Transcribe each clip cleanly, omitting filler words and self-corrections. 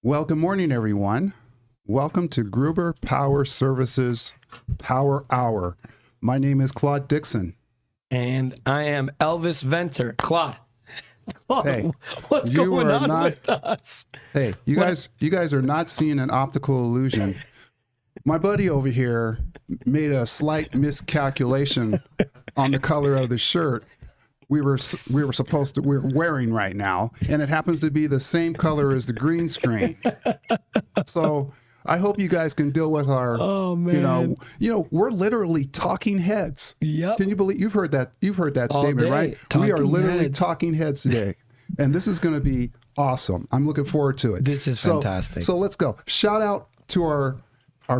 Well, good morning, everyone. Welcome to Gruber Power Services Power Hour. My name is Claude Dixon. And I am Elvis Venter. Claude, Hey, what's going on with us? Hey, you guys are not seeing an optical illusion. My buddy over here made a slight miscalculation on the color of the shirt we're wearing right now, and it happens to be the same color as the green screen. So I hope you guys can deal with our. Oh man! You know, we're literally talking heads. Yep. Can you believe you've heard that? You've heard that All statement, day. right? We are literally talking heads today, and this is going to be awesome. I'm looking forward to it. This is fantastic. So let's go. Shout out to our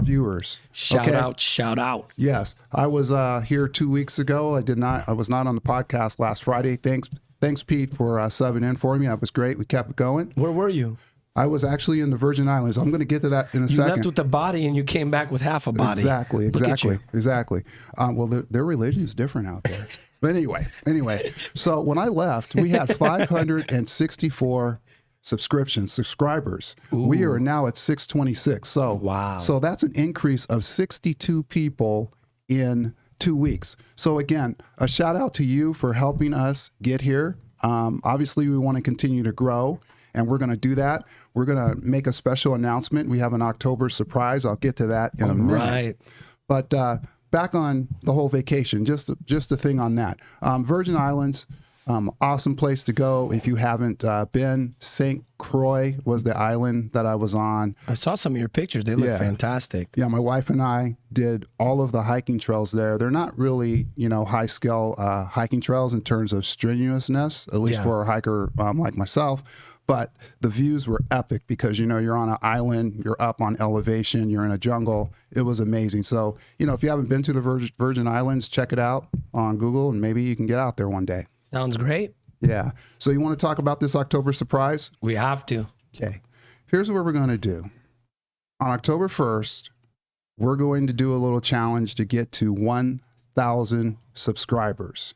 viewers. Shout out. Yes, I was here 2 weeks ago. I was not on the podcast last Friday. Thanks, Pete, for subbing in for me. That was great. We kept it going. Where were you? I was actually in the Virgin Islands. I'm going to get to that in a second. You left with the body and you came back with half a body. Exactly. Well, their religion is different out there. But anyway. So when I left, we had 564 subscribers. Ooh. We are now at 626. So wow. So that's an increase of 62 people in 2 weeks. So again, a shout out to you for helping us get here. Obviously, we want to continue to grow, and we're going to do that. We're going to make a special announcement. We have an October surprise. I'll get to that in a minute. Right. But back on the whole vacation, just a thing on that. Virgin Islands. Awesome place to go if you haven't been. St. Croix was the island that I was on. I saw some of your pictures. They look fantastic. Yeah, my wife and I did all of the hiking trails there. They're not really, high scale hiking trails in terms of strenuousness, at least for a hiker like myself. But the views were epic because, you're on an island, you're up on elevation, you're in a jungle. It was amazing. So, if you haven't been to the Virgin Islands, check it out on Google and maybe you can get out there one day. Sounds great. Yeah. So you want to talk about this October surprise? We have to. Okay. Here's what we're going to do. On October 1st, we're going to do a little challenge to get to 1,000 subscribers.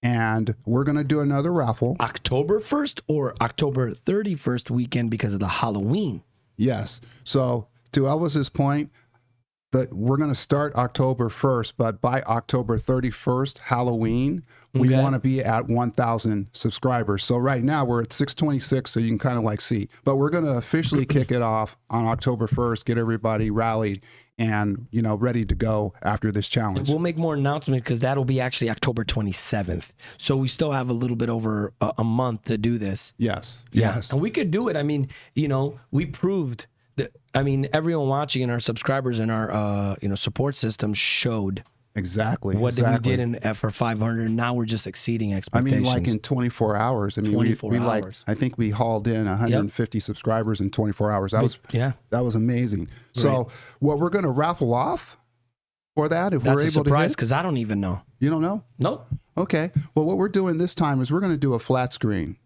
And we're going to do another raffle. October 1st or October 31st weekend because of the Halloween? Yes. So to Elvis's point, that we're going to start October 1st, but by October 31st, Halloween, we want to be at 1,000 subscribers. So right now we're at 626, so you can kind of see. But we're going to officially kick it off on October 1st, get everybody rallied and, ready to go after this challenge. And we'll make more announcements because that'll be actually October 27th. So we still have a little bit over a month to do this. Yes. Yeah. Yes. And we could do it. I mean, we proved that, everyone watching and our subscribers and our, support system showed exactly what we did for 500. Now we're just exceeding expectations. like in 24 hours. 24 hours. I think we hauled in 150 subscribers in 24 hours. That was amazing. Right. So what we're going to raffle off for that, if that's we're able to, that's a surprise because I don't even know. You don't know? Nope. Okay. Well, what we're doing this time is we're going to do a flat screen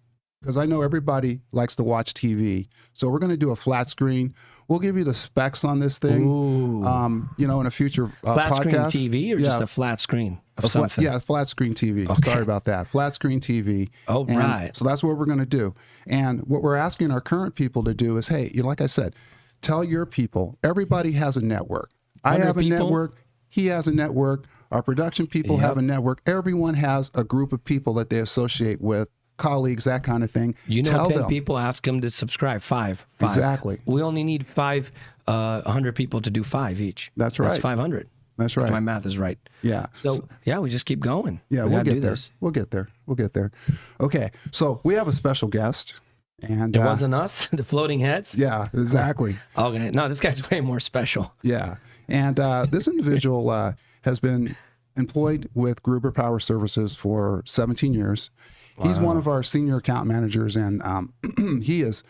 because I know everybody likes to watch TV. So we're going to do a flat screen. We'll give you the specs on this thing, in a future flat podcast. Screen TV or just a flat screen of something? Flat screen TV. Okay. Sorry about that. Flat screen TV. Oh, right. So that's what we're going to do. And what we're asking our current people to do is, hey, like I said, tell your people. Everybody has a network. I have a network. He has a network. Our production people have a network. Everyone has a group of people that they associate with. Colleagues, that kind of thing. 10 people, ask them to subscribe. Five. Exactly. We only need 100 people to do 5 each. That's right. That's 500. That's right. My math is right. Yeah. So we just keep going. Yeah, we'll get there. We'll get there. Okay. So we have a special guest. And it wasn't us, the floating heads? Yeah, exactly. Okay. No, this guy's way more special. Yeah. And this individual has been employed with Gruber Power Services for 17 years. Wow. He's one of our senior account managers, and he is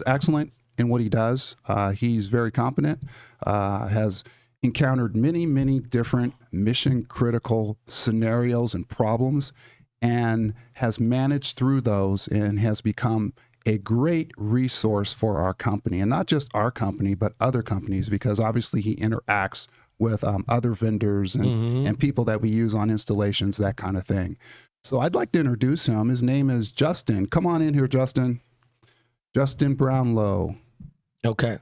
excellent in what he does. He's very competent, has encountered many different mission critical scenarios and problems, and has managed through those and has become a great resource for our company, and not just our company, but other companies, because obviously he interacts with other vendors and people that we use on installations, that kind of thing. So I'd like to introduce him. His name is Justin. Come on in here, Justin. Justin Brownlow. Okay.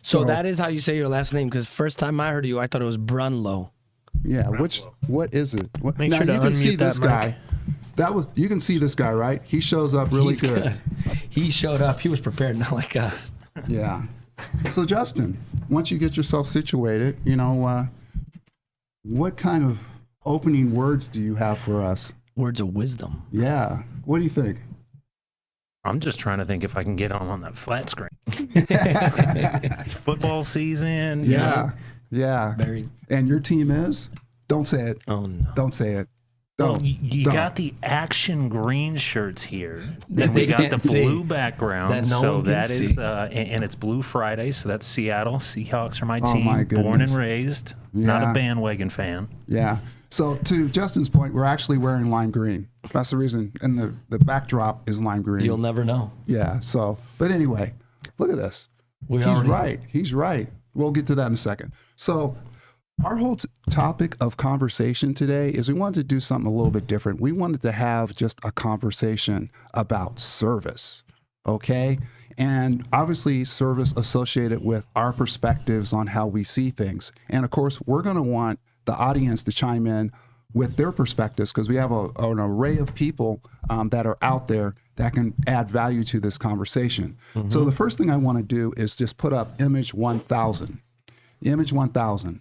So that is how you say your last name, because first time I heard you, I thought it was Brownlow. Yeah, what is it? Make now sure to you can see unmute that this mic. guy. You can see this guy, right? He shows up really He's good. He showed up. He was prepared, not like us. Yeah. So Justin, once you get yourself situated, what kind of opening words do you have for us? Words of wisdom. Yeah. What do you think? I'm just trying to think if I can get on that flat screen. It's football season. you know. Yeah. Very. And your team is? Don't say it. Oh no. Don't say it. Well, Don't. you Don't. got the action green shirts here, That and we they got the can't see. blue background. That no so one can that is, see. and it's Blue Friday, so that's Seattle. Seahawks are my Oh, team, my born and goodness. raised. Not Yeah. a bandwagon fan. Yeah. So to Justin's point, we're actually wearing lime green. That's the reason. And the backdrop is lime green. You'll never know. Yeah. So, but anyway, look at this. We He's already- right. He's right. We'll get to that in a second. So our whole topic of conversation today is we wanted to do something a little bit different. We wanted to have just a conversation about service. Okay. And obviously service associated with our perspectives on how we see things. And of course, we're going to want the audience to chime in with their perspectives because we have an array of people that are out there that can add value to this conversation. So the first thing I want to do is just put up image 1000. Image 1000.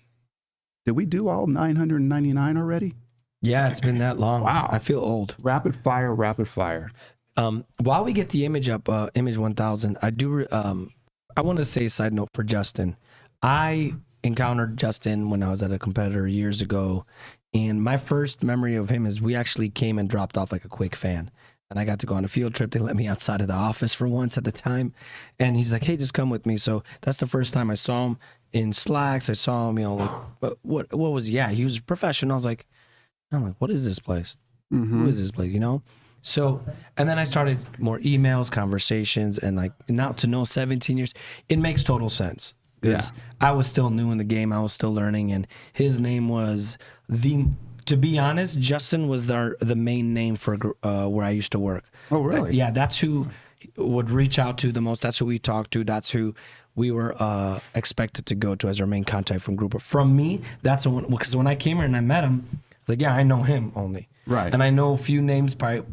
Did we do all 999 already? Yeah, it's been that long. Wow. I feel old. Rapid fire, rapid fire. While we get the image up, image 1000, I do. I want to say a side note for Justin. I encountered Justin when I was at a competitor years ago, and my first memory of him is we actually came and dropped off like a quick fan. And I got to go on a field trip. They let me outside of the office for once at the time. And he's like, hey, just come with me. So that's the first time I saw him in slacks. I saw him, like, what was, he was professional. I'm like, what is this place? Who is this place, So, and then I started more emails, conversations, and like now to know 17 years, it makes total sense. Because I was still new in the game. I was still learning. And his name was to be honest, Justin was the main name for where I used to work. Oh, really? Yeah, that's who would reach out to the most. That's who we talked to. That's who we were expected to go to as our main contact from Gruber. From me, that's because when I came here and I met him, I was like, yeah, I know him only. Right. And I know a few names per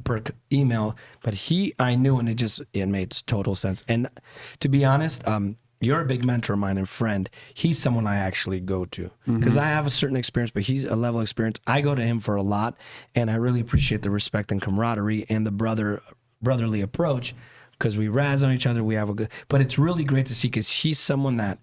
email, but I knew, and it made total sense. And to be honest, you're a big mentor of mine and friend. He's someone I actually go to because I have a certain experience, but he's a level of experience. I go to him for a lot, and I really appreciate the respect and camaraderie and the brotherly approach because we razz on each other. We have a good, but it's really great to see because he's someone that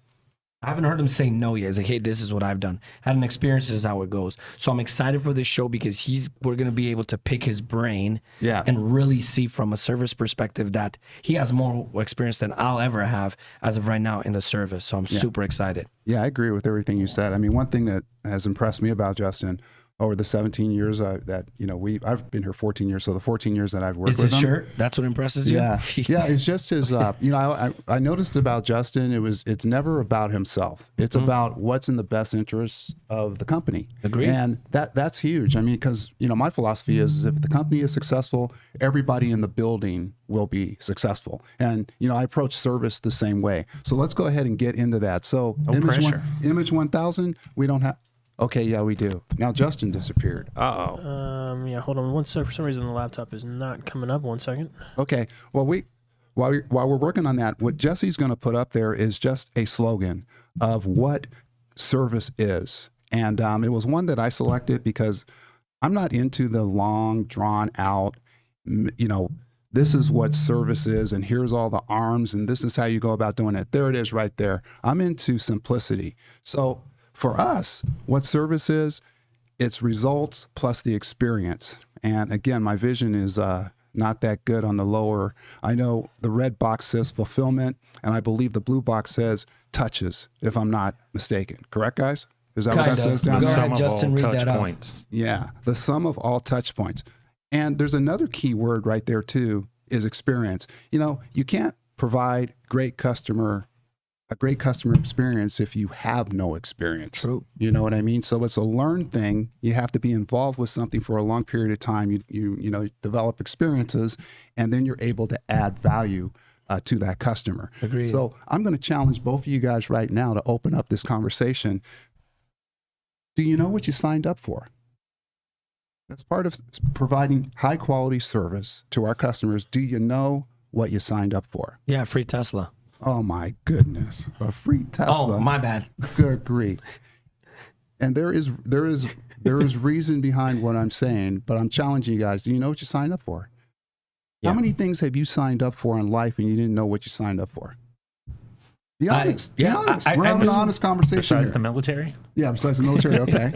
I haven't heard him say no yet. He's like, hey, this is what I've done. Had an experience, this is how it goes. So I'm excited for this show because we're going to be able to pick his brain and really see from a service perspective that he has more experience than I'll ever have as of right now in the service. So I'm super excited. Yeah, I agree with everything you said. I mean, one thing that has impressed me about Justin over the 17 years that I've been here 14 years, so the 14 years that I've worked Is with his him. shirt? That's what impresses you? Yeah, it's just his. I noticed about Justin, it's never about himself. It's about what's in the best interests of the company. Agreed. And that's huge. I mean, because my philosophy is if the company is successful, everybody in the building will be successful. And I approach service the same way. So let's go ahead and get into that. So image 1000, we don't have. Okay, yeah, we do. Now Justin disappeared. Uh-oh. Yeah, hold on one sec. For some reason, the laptop is not coming up. 1 second. Okay. Well, while we're working on that, what Jesse's going to put up there is just a slogan of what service is. And it was one that I selected because I'm not into the long, drawn out, this is what service is, and here's all the arms, and this is how you go about doing it. There it is right there. I'm into simplicity. So for us, what service is, it's results plus the experience. And again, my vision is not that good on the lower. I know the red box says fulfillment, and I believe the blue box says touches, if I'm not mistaken. Correct, guys? Is that what that says down Go there? ahead, Justin, read that out. points. Yeah, the sum of all touch points. And there's another key word right there too, is experience. You can't provide a great customer experience if you have no experience. True. You know what I mean? So it's a learned thing. You have to be involved with something for a long period of time. You develop experiences, and then you're able to add value to that customer. Agreed. So I'm going to challenge both of you guys right now to open up this conversation. Do you know what you signed up for? That's part of providing high quality service to our customers. Do you know what you signed up for? Yeah, free Tesla. Oh my goodness, a free Tesla. Oh, my bad. Good grief. And there is reason behind what I'm saying, but I'm challenging you guys. Do you know what you signed up for? Yeah. How many things have you signed up for in life and you didn't know what you signed up for? Be honest. Be honest. We're having an honest conversation Besides here. the military? Yeah, besides the military. Okay.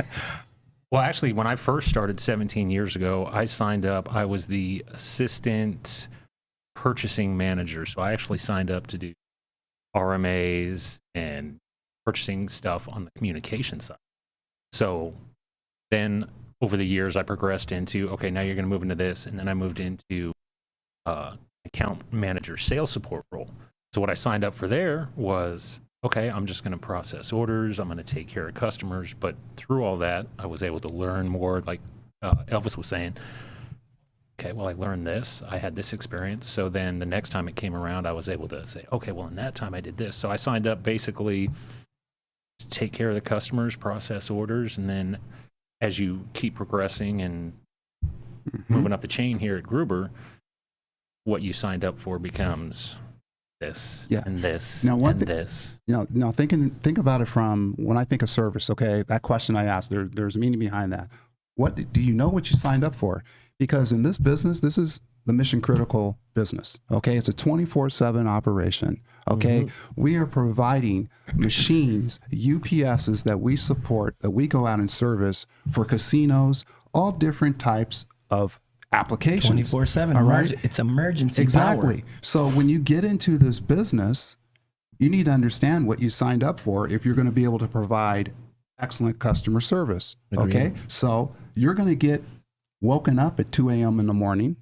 Well, actually, when I first started 17 years ago, I signed up. I was the assistant purchasing manager. So I actually signed up to do RMAs and purchasing stuff on the communication side. So then over the years, I progressed into, okay, now you're going to move into this. And then I moved into account manager sales support role. So what I signed up for there was, okay, I'm just going to process orders. I'm going to take care of customers. But through all that, I was able to learn more, like Elvis was saying. Okay, well, I learned this. I had this experience. So then the next time it came around, I was able to say, okay, well, in that time I did this. So I signed up basically to take care of the customers, process orders. And then as you keep progressing and moving up the chain here at Gruber, what you signed up for becomes this and this and this. Now think about it from when I think of service, okay, that question I asked, there's meaning behind that. What do you know what you signed up for? Because in this business, this is the mission critical business, okay? It's a 24/7 operation, okay? We are providing machines, UPSs that we support, that we go out and service for casinos, all different types of applications. 24/7. All right? It's emergency Exactly. power. So when you get into this business, you need to understand what you signed up for if you're going to be able to provide excellent customer service. Agreed. Okay. So you're going to get woken up at 2 a.m. in the morning.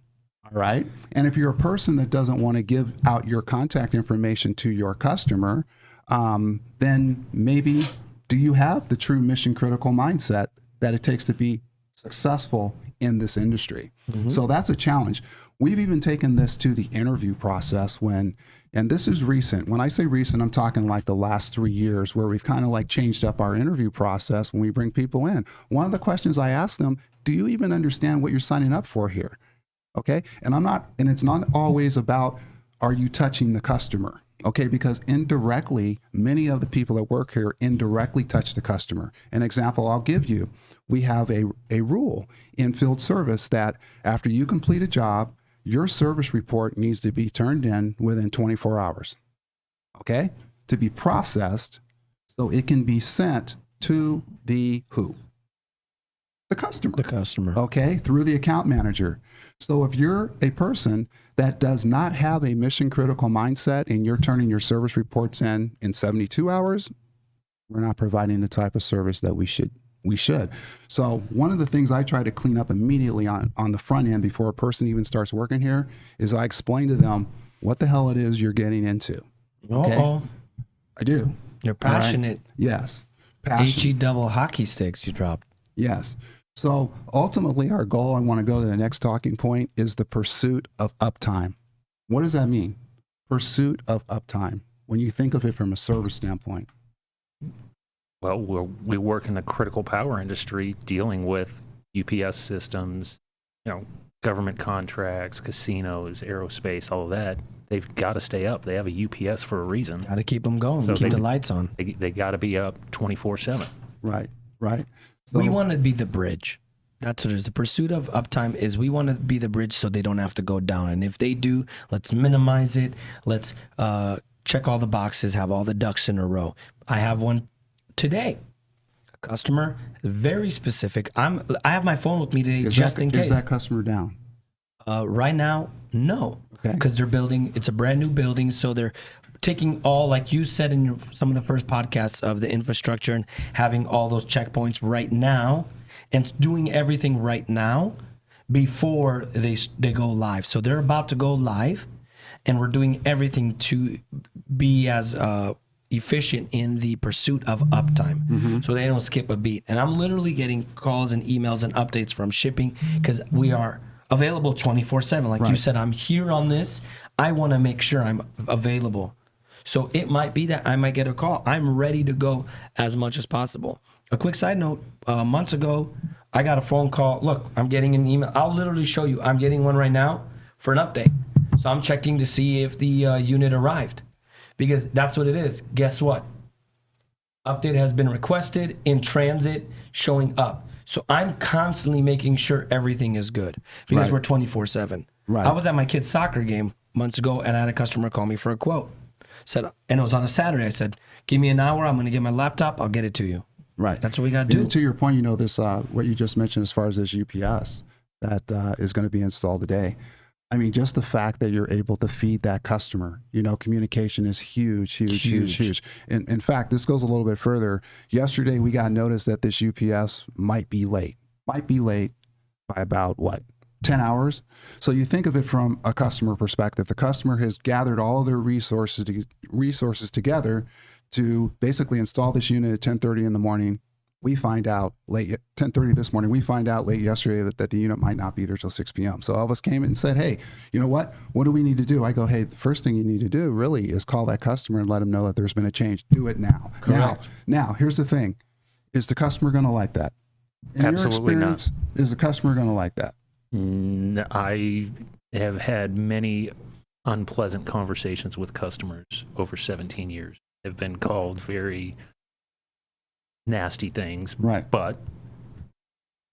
All right. And if you're a person that doesn't want to give out your contact information to your customer, then maybe do you have the true mission critical mindset that it takes to be successful in this industry? So that's a challenge. We've even taken this to the interview process and this is recent. When I say recent, I'm talking like the last 3 years where we've kind of like changed up our interview process when we bring people in. One of the questions I ask them, do you even understand what you're signing up for here? Okay. And it's not always about, are you touching the customer? Okay, because indirectly, many of the people that work here indirectly touch the customer. An example I'll give you, we have a rule in field service that after you complete a job, your service report needs to be turned in within 24 hours, okay, to be processed so it can be sent to the who? The customer. The customer. Okay, through the account manager. So if you're a person that does not have a mission critical mindset and you're turning your service reports in 72 hours, we're not providing the type of service that we should. So one of the things I try to clean up immediately on the front end before a person even starts working here is I explain to them what the hell it is you're getting into. Okay? Uh-oh. I do. You're All right? passionate. Yes. Passion. HE double hockey sticks you dropped. Yes. So ultimately, our goal, I want to go to the next talking point, is the pursuit of uptime. What does that mean? Pursuit of uptime, when you think of it from a service standpoint. Well, we work in the critical power industry dealing with UPS systems, government contracts, casinos, aerospace, all of that. They've got to stay up. They have a UPS for a reason. Got to keep them going. So Keep the lights on. They got to be up 24/7. Right, right. So, We want to be the bridge. That's what it is. The pursuit of uptime is we want to be the bridge so they don't have to go down. And if they do, let's minimize it. Let's check all the boxes, have all the ducks in a row. I have one today. A customer, very specific. I have my phone with me today in case. Is that customer down? Right now, no. Okay. Because they're building, it's a brand new building, so they're taking all, like you said in some of the first podcasts, of the infrastructure and having all those checkpoints right now and doing everything right now before they go live. So they're about to go live, and we're doing everything to be as efficient in the pursuit of uptime, so they don't skip a beat. And I'm literally getting calls and emails and updates from shipping because we are available 24/7. Like you said, I'm here on this. I want to make sure I'm available. So it might be that I might get a call. I'm ready to go as much as possible. A quick side note, months ago, I got a phone call. Look, I'm getting an email. I'll literally show you. I'm getting one right now for an update. So I'm checking to see if the unit arrived, because that's what it is. Guess what? Update has been requested, in transit, showing up. So I'm constantly making sure everything is good, because we're 24/7. Right. I was at my kid's soccer game months ago, and I had a customer call me for a quote. And it was on a Saturday. I said, give me an hour. I'm going to get my laptop. I'll get it to you. Right. That's what we got to do. And to your point, this what you just mentioned as far as this UPS that is going to be installed today. I mean, just the fact that you're able to feed that customer, communication is huge. In fact, this goes a little bit further. Yesterday, we got notice that this UPS might be late by about 10 hours. So you think of it from a customer perspective. The customer has gathered all of their resources together to basically install this unit at 10:30 in the morning. We find out late 10:30 this morning. We find out late yesterday that the unit might not be there till 6 p.m. So Elvis came in and said, "Hey, you know what? What do we need to do?" I go, "Hey, the first thing you need to do really is call that customer and let them know that there's been a change. Do it now." Correct. Now, here's the thing: is the customer going to like that? In Absolutely your not. experience, is the customer going to like that? I have had many unpleasant conversations with customers over 17 years. Have been called very nasty things, Right. but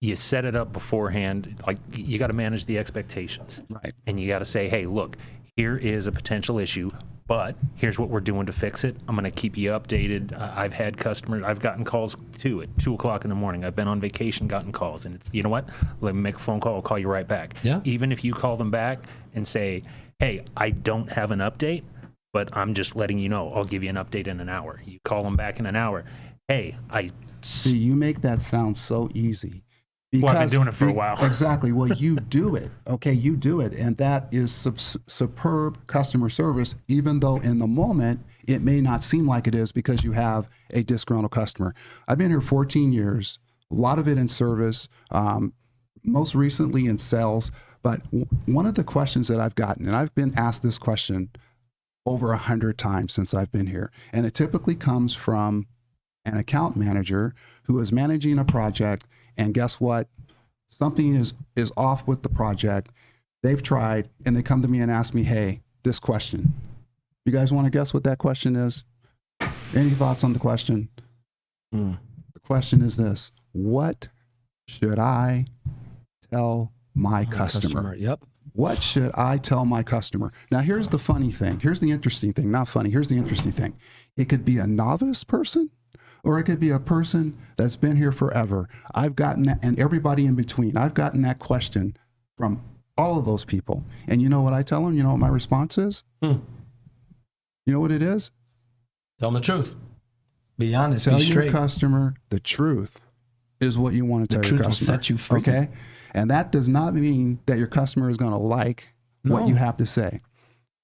you set it up beforehand. Like, you got to manage the expectations, Right. and you got to say, hey, look, here is a potential issue, but here's what we're doing to fix it. I'm going to keep you updated. I've had customers, I've gotten calls too at 2 o'clock in the morning. I've been on vacation, gotten calls, and it's, you know what? Let me make a phone call. I'll call you right back. Yeah. Even if you call them back and say, hey, I don't have an update, but I'm just letting you know, I'll give you an update in an hour. You call them back in an hour. Hey, See, you make that sound so easy. Well, I've been doing it for a while. Exactly. Well, you do it. Okay, you do it. And that is superb customer service, even though in the moment it may not seem like it is because you have a disgruntled customer. I've been here 14 years, a lot of it in service, most recently in sales. But one of the questions that I've gotten, and I've been asked this question over 100 times since I've been here, and it typically comes from an account manager who is managing a project, and guess what? Something is off with the project. They've tried, and they come to me and ask me, hey, this question. You guys want to guess what that question is? Any thoughts on the question? The question is this: what should I tell my customer? Yep. What should I tell my customer? Now, here's the funny thing. Here's the interesting thing. Not funny. Here's the interesting thing. It could be a novice person, or it could be a person that's been here forever. I've gotten that, and everybody in between. I've gotten that question from all of those people. And you know what I tell them? You know what my response is? You know what it is? Tell them the truth. Be honest. Tell be your straight. customer the truth is what you want to tell your truth will customer. set you free. Okay? And that does not mean that your customer is going to like what No. you have to say.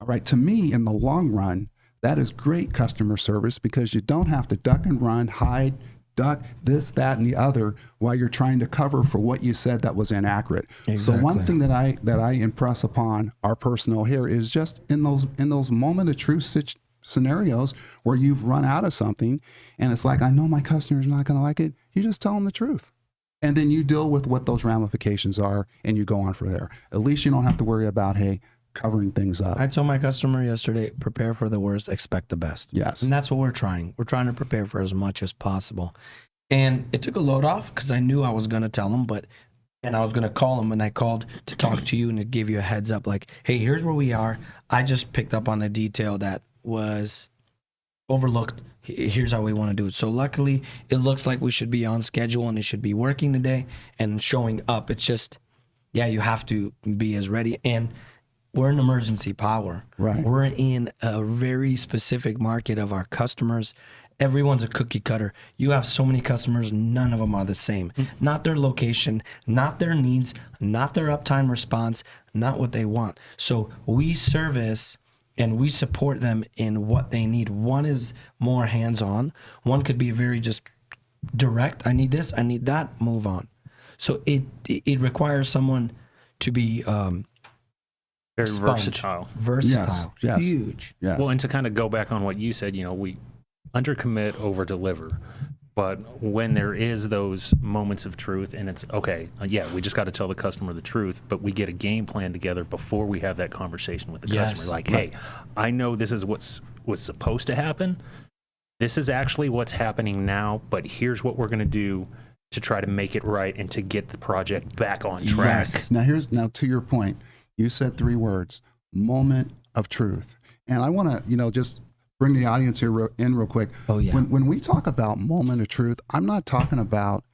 All right. To me, in the long run, that is great customer service, because you don't have to duck and run, hide, duck, this, that, and the other while you're trying to cover for what you said that was inaccurate. So one Exactly. thing that I impress upon our personnel here is just in those moment of truth scenarios where you've run out of something and it's like, I know my customer's not going to like it. You just tell them the truth. And then you deal with what those ramifications are and you go on from there. At least you don't have to worry about, hey, covering things up. I told my customer yesterday, prepare for the worst, expect the best. Yes. And that's what we're trying. We're trying to prepare for as much as possible. And it took a load off because I knew I was going to tell them, and I was going to call them, and I called to talk to you and to give you a heads up, like, hey, here's where we are. I just picked up on a detail that was overlooked. Here's how we want to do it. So luckily, it looks like we should be on schedule and it should be working today and showing up. It's just, yeah, you have to be as ready. And we're an emergency power. Right. We're in a very specific market of our customers. Everyone's a cookie cutter. You have so many customers, none of them are the same. Not their location, not their needs, not their uptime response, not what they want. So we service and we support them in what they need. One is more hands-on. One could be very just direct. I need this, I need that, move on. So it requires someone to be Very sponge. versatile. Versatile. Yes. Huge. Yes. Well, and to kind of go back on what you said, we undercommit, over deliver. But when there is those moments of truth, and it's okay, we just got to tell the customer the truth, but we get a game plan together before we have that conversation with the customer. Like, hey, I know this is what's supposed to happen. This is actually what's happening now, but here's what we're going to do to try to make it right and to get the project back on track. Yes. Now to your point, you said 3 words: moment of truth. And I want to, just bring the audience here in real quick. Oh, yeah. When we talk about moment of truth, I'm not talking about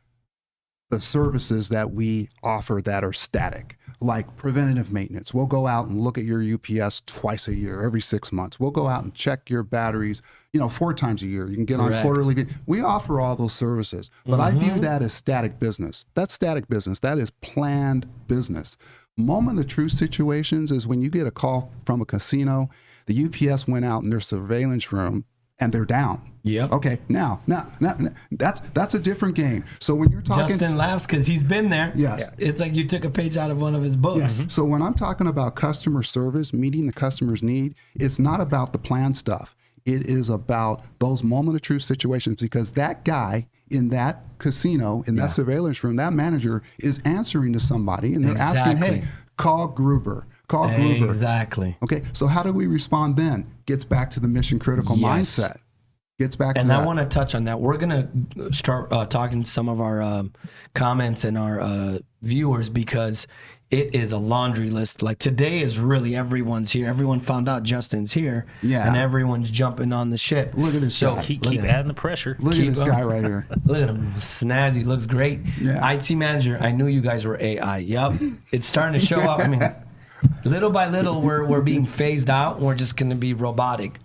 the services that we offer that are static, like preventative maintenance. We'll go out and look at your UPS twice a year, every 6 months. We'll go out and check your batteries, 4 times a year. You can get on quarterly. We offer all those services, but I view that as static business. That's static business. That is planned business. Moment of truth situations is when you get a call from a casino, the UPS went out in their surveillance room and they're down. Yep. Okay. Now, that's a different game. So when you're talking, Justin laughs because he's been there. Yes. Yeah. It's like you took a page out of one of his books. Yes. So when I'm talking about customer service, meeting the customer's need, it's not about the plan stuff. It is about those moment of truth situations, because that guy in that casino, in that surveillance room, that manager is answering to somebody and they're asking, hey, call Gruber. Call Gruber. Exactly. Okay, so how do we respond then? Gets back to the mission critical mindset. Gets back to and that. I want to touch on that. We're going to start talking to some of our comments and our viewers, because it is a laundry list. Like today is really everyone's here. Everyone found out Justin's here. Yeah. And everyone's jumping on the ship. Look at this guy. Keep adding the pressure. Look at this guy right here. Look at him. Snazzy. Looks great. Yeah. IT manager. I knew you guys were AI. Yep. It's starting to show up. I mean, little by little, we're being phased out. We're just going to be robotic.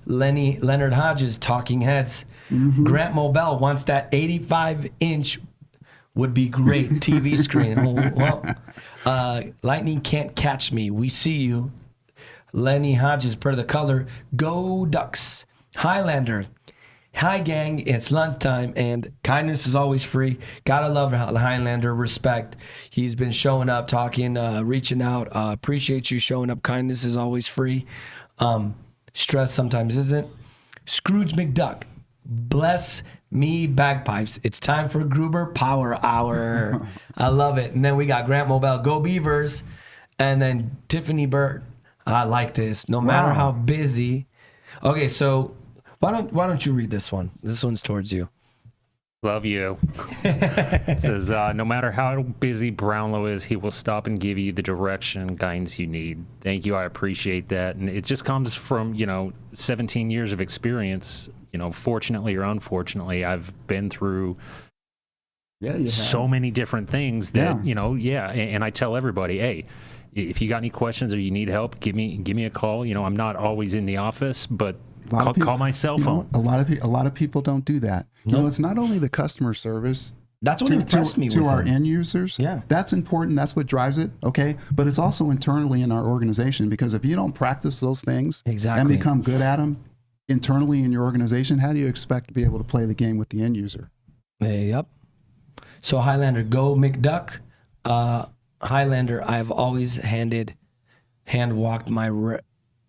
Leonard Hodges, Talking Heads. Grant Mobile wants that 85-inch would be great TV screen. Lightning can't catch me. We see you. Lenny Hodges, per the color. Go Ducks. Highlander. Hi, gang. It's lunchtime, and kindness is always free. Gotta love Highlander. Respect. He's been showing up, talking, reaching out. Appreciate you showing up. Kindness is always free. Stress sometimes isn't. Scrooge McDuck. Bless me bagpipes. It's time for Gruber Power Hour. I love it. And then we got Grant Mobile. Go Beavers. And then Tiffany Bird. I like this. No matter how busy. Okay, so why don't you read this one? This one's towards you. Love you. It says, no matter how busy Brownlow is, he will stop and give you the direction and guidance you need. Thank you. I appreciate that. And it just comes from, 17 years of experience. Fortunately or unfortunately, I've been through so many different things that, and I tell everybody, hey, if you got any questions or you need help, give me a call. I'm not always in the office, but call my cell phone. A lot of people don't do that. It's not only the customer service. That's what impressed me to our end users. Yeah, that's important. That's what drives it. Okay, but it's also internally in our organization, because if you don't practice those things and become good at them internally in your organization, how do you expect to be able to play the game with the end user? Yep. So Highlander, go McDuck. Highlander, I've always hand walked my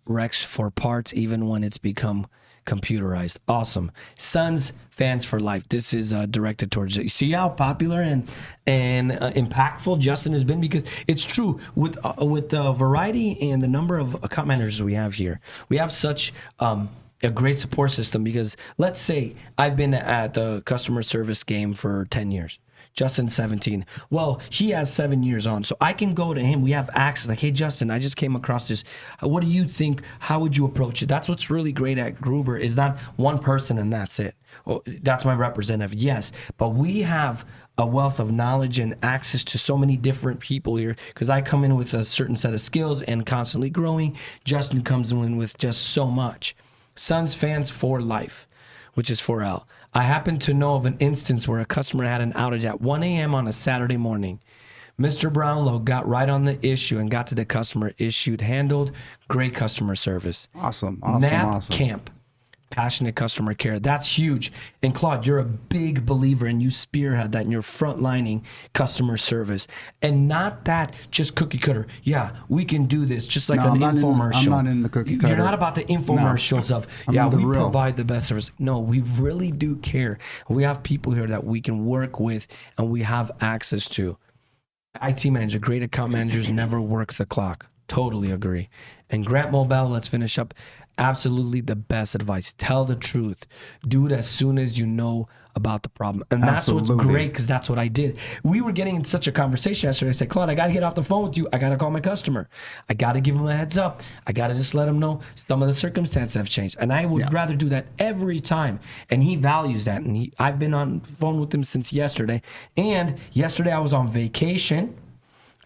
Rex for parts, even when it's become computerized. Awesome. Sons fans for life. This is directed towards you. See how popular and impactful Justin has been? Because it's true with the variety and the number of account managers we have here. We have such a great support system, because let's say I've been at the customer service game for 10 years. Justin 17. Well, he has 7 years on, so I can go to him. We have access. Like, hey, Justin, I just came across this. What do you think? How would you approach it? That's what's really great at Gruber, is not one person and that's it. Well, that's my representative. Yes, but we have a wealth of knowledge and access to so many different people here, because I come in with a certain set of skills and constantly growing. Justin comes in with just so much. Suns fans for life, which is 4L. I happen to know of an instance where a customer had an outage at 1 a.m. on a Saturday morning. Mr. Brownlow got right on the issue and got to the customer, handled. Great customer service. Awesome. Nap camp. passionate customer care. That's huge. And Claude, you're a big believer and you spearhead that, and you're frontlining customer service. And not that just cookie cutter. Yeah, we can do this just like No, an I'm not in- infomercial. I'm not in the cookie cutter. You're not about the infomercials of, I'm yeah, in the we real. provide the best service. No, we really do care. We have people here that we can work with and we have access to. IT manager, great account managers never work the clock. Totally agree. And Grant Mobile, let's finish up. Absolutely the best advice. Tell the truth. Do it as soon as you know about the problem. And that's what's Absolutely. great, because that's what I did. We were getting in such a conversation yesterday. I said, Claude, I got to get off the phone with you. I got to call my customer. I got to give him a heads up. I got to just let him know some of the circumstances have changed. And I would rather do that every time. And he values that. And I've been on the phone with him since yesterday. And yesterday I was on vacation.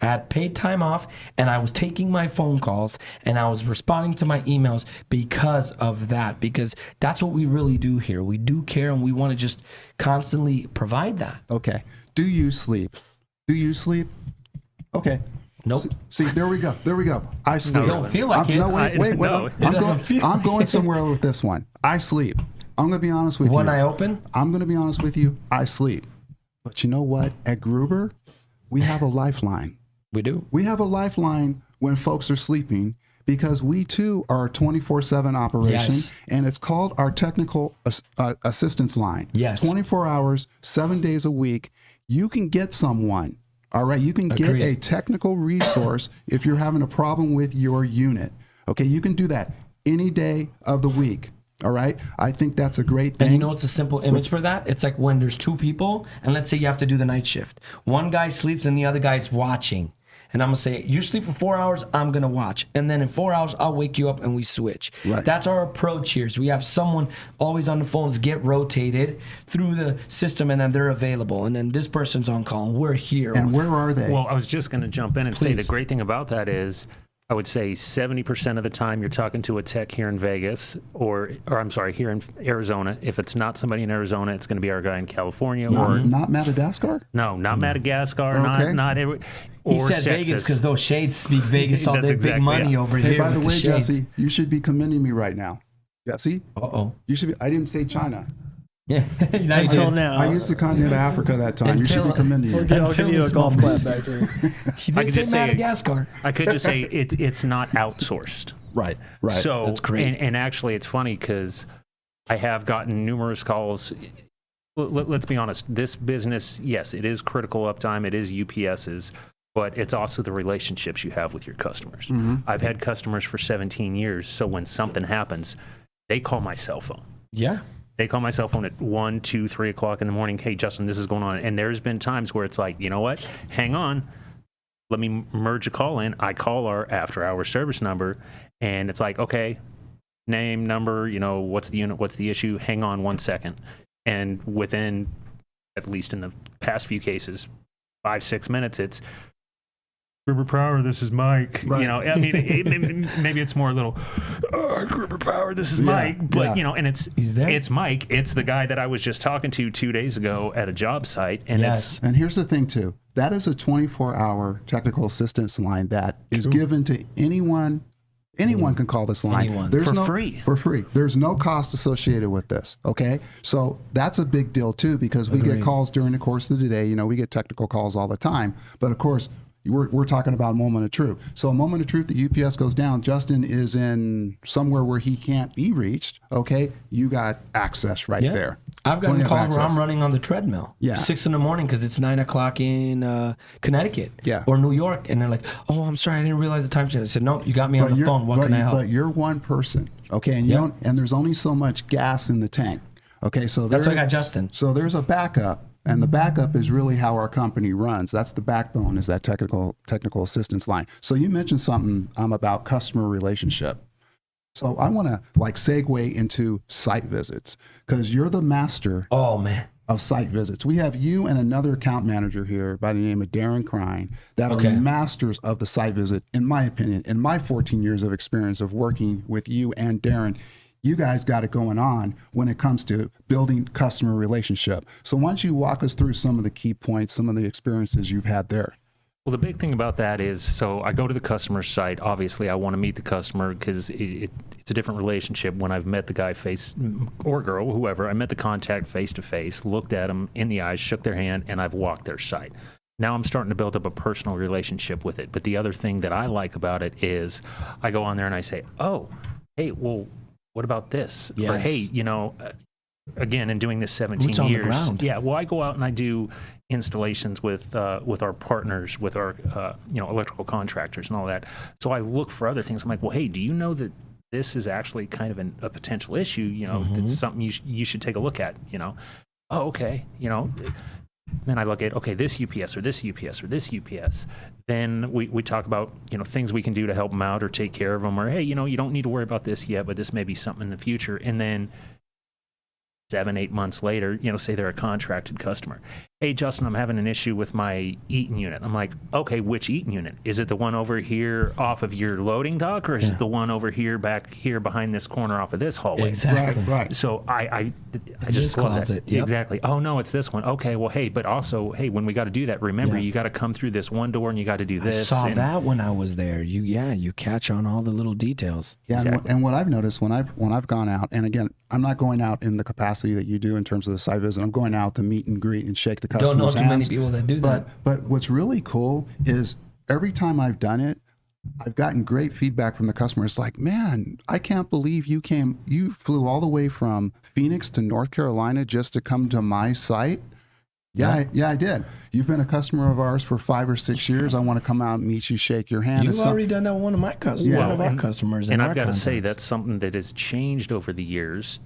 I had paid time off, and I was taking my phone calls, and I was responding to my emails because of that, because that's what we really do here. We do care, and we want to just constantly provide that. Okay. Do you sleep? Do you sleep? Okay. Nope. See, there we go. There we go. I sleep. You don't feel like I'm, it. No, wait. No, it I'm going somewhere with this one. I sleep. I'm going to be honest with One you. eye open? I'm going to be honest with you. I sleep. But you know what? At Gruber, we have a lifeline. We do. We have a lifeline when folks are sleeping, because we too are a 24/7 operation, Yes. and it's called our technical assistance line. Yes. 24 hours, 7 days a week. You can get someone. All right. You can get Agreed. a technical resource if you're having a problem with your unit. Okay. You can do that any day of the week. All right. I think that's a great thing. And you know what's a simple image for that? It's like when there's two people, and let's say you have to do the night shift. One guy sleeps and the other guy's watching. And I'm going to say, you sleep for 4 hours, I'm going to watch. And then in 4 hours, I'll wake you up and we switch. Right. That's our approach here. So we have someone always on the phones get rotated through the system, and then they're available. And then this person's on call, and we're here. And where are they? Well, I was just going to jump in and say the Please. great thing about that is, I would say 70% of the time you're talking to a tech here in Vegas, or I'm sorry, here in Arizona. If it's not somebody in Arizona, it's going to be our guy in California, or not Madagascar? no, not Madagascar, Okay. not every. he Or said Vegas Texas. because those shades speak Vegas all That's day. exactly Big money it. over Hey, here. by the with way, shades. Jesse, you should be commending me right now. Jesse, Uh-oh. you should be. I didn't say China. Yeah. Now you Until did. now. I used the continent of Africa that time. You should be Until- commending I'll me. give Until you a this golf moment. clap back there. He I did could say just say- Madagascar. I could just say it's not outsourced. Right, right. So That's great. And actually, it's funny because I have gotten numerous calls. Let's be honest. This business, yes, it is critical uptime. It is UPS's, but it's also the relationships you have with your customers. I've had customers for 17 years. So when something happens, they call my cell phone. Yeah. They call my cell phone at 1, 2, 3 o'clock in the morning. Hey, Justin, this is going on. And there's been times where it's like, you know what? Hang on. Let me merge a call in. I call our after-hour service number, and it's like, okay, name, number, what's the unit, what's the issue? Hang on 1 second. And within, at least in the past few cases, 5-6 minutes, it's Gruber Power, this is Mike. Right. I mean, maybe it's more a little, Gruber Power, this is Mike. But, yeah. And He's there. it's Mike. It's the guy that I was just talking to 2 days ago at a job site. And Yes. And here's the thing, too. That is a 24-hour technical assistance line that is given to anyone. Anyone can call this line. Anyone. There's For free. For free. There's no cost associated with this. Okay. So that's a big deal, too, because we get Agreed. calls during the course of the day. We get technical calls all the time. But of course, we're talking about a moment of truth. So a moment of truth that UPS goes down, Justin is in somewhere where he can't be reached. Okay. You got access right Yeah. there. I've gotten Plenty of calls where I'm access. running on the treadmill. Yeah. 6 in the morning because it's 9 o'clock in Connecticut. Yeah. Or New York. And they're like, oh, I'm sorry, I didn't realize the time change. I said, nope, you got me on the you're- phone. What can I help? But you're one person, okay, and you Yeah. don't, and there's only so much gas in the tank, okay. So That's why I there- got Justin. So there's a backup, and the backup is really how our company runs. That's the backbone, is that technical assistance line. So you mentioned something about customer relationship. So I want to segue into site visits, because you're the master Oh, man. of site visits. We have you and another account manager here by the name of Darren Crine that Okay. are masters of the site visit, in my opinion. In my 14 years of experience of working with you and Darren, you guys got it going on when it comes to building customer relationship. So why don't you walk us through some of the key points, some of the experiences you've had there? Well, the big thing about that is, so I go to the customer site. Obviously, I want to meet the customer because it's a different relationship when I've met the guy face or girl, whoever. I met the contact face to face, looked at them in the eyes, shook their hand, and I've walked their site. Now I'm starting to build up a personal relationship with it. But the other thing that I like about it is I go on there and I say, oh, hey, well, what about this? Yes. Or, hey, again, in doing this 17 Boots on the years. ground. Yeah, well, I go out and I do installations with our partners, with our electrical contractors and all that. So I look for other things. I'm like, well, hey, do you know that this is actually kind of a potential issue? That's something you should take a look at. Oh, okay. Then I look at, okay, this UPS or this UPS or this UPS. Then we talk about, things we can do to help them out or take care of them, or, hey, you don't need to worry about this yet, but this may be something in the future. And then 7-8 months later, say they're a contracted customer. Hey, Justin, I'm having an issue with my Eaton unit. I'm like, okay, which Eaton unit? Is it the one over here off of your loading dock, or is it the one over here back here behind this corner off of this hallway? Exactly. Right. So I just love that. closet, yep. Exactly. Oh, no, it's this one. Okay, well, hey, but also, hey, when we got to do that, remember, you got to come through this one door and you got to do this. I saw that when I was there. You catch on all the little details. Yeah, Exactly. and what I've noticed when I've gone out, and again, I'm not going out in the capacity that you do in terms of the site visit. I'm going out to meet and greet and shake the Don't know customer's too hands. many people that do that. But what's really cool is every time I've done it, I've gotten great feedback from the customer. It's like, man, I can't believe you flew all the way from Phoenix to North Carolina just to come to my site. Yeah, I did. You've been a customer of ours for 5 or 6 years. I want to come out and meet you, shake your hand. You've already done that with one of my customers, one of our customers. And in I've our got to say, contacts. that's something that has changed over the years,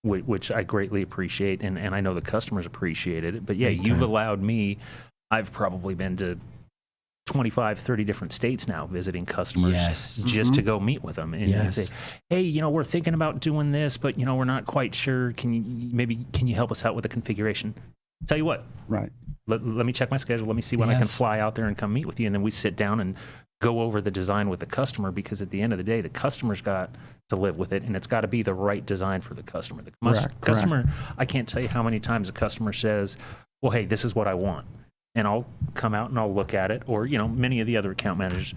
which I greatly appreciate, and I know the customers appreciated it. But yeah, Big you've time. allowed me, I've probably been to 25, 30 different states now visiting customers just to go meet with them and say, hey, we're thinking about doing this, but, we're not quite sure. Can you help us out with the configuration? Tell you what. Right. Let me check my schedule. Let me see when I can fly out there and come meet with you. And then we sit down and go over the design with the customer, because at the end of the day, the customer's got to live with it, and it's got to be the right design for the customer. The customer, I can't tell you how many times a customer says, well, hey, this is what I want. And I'll come out and I'll look at it, or, many of the other account managers,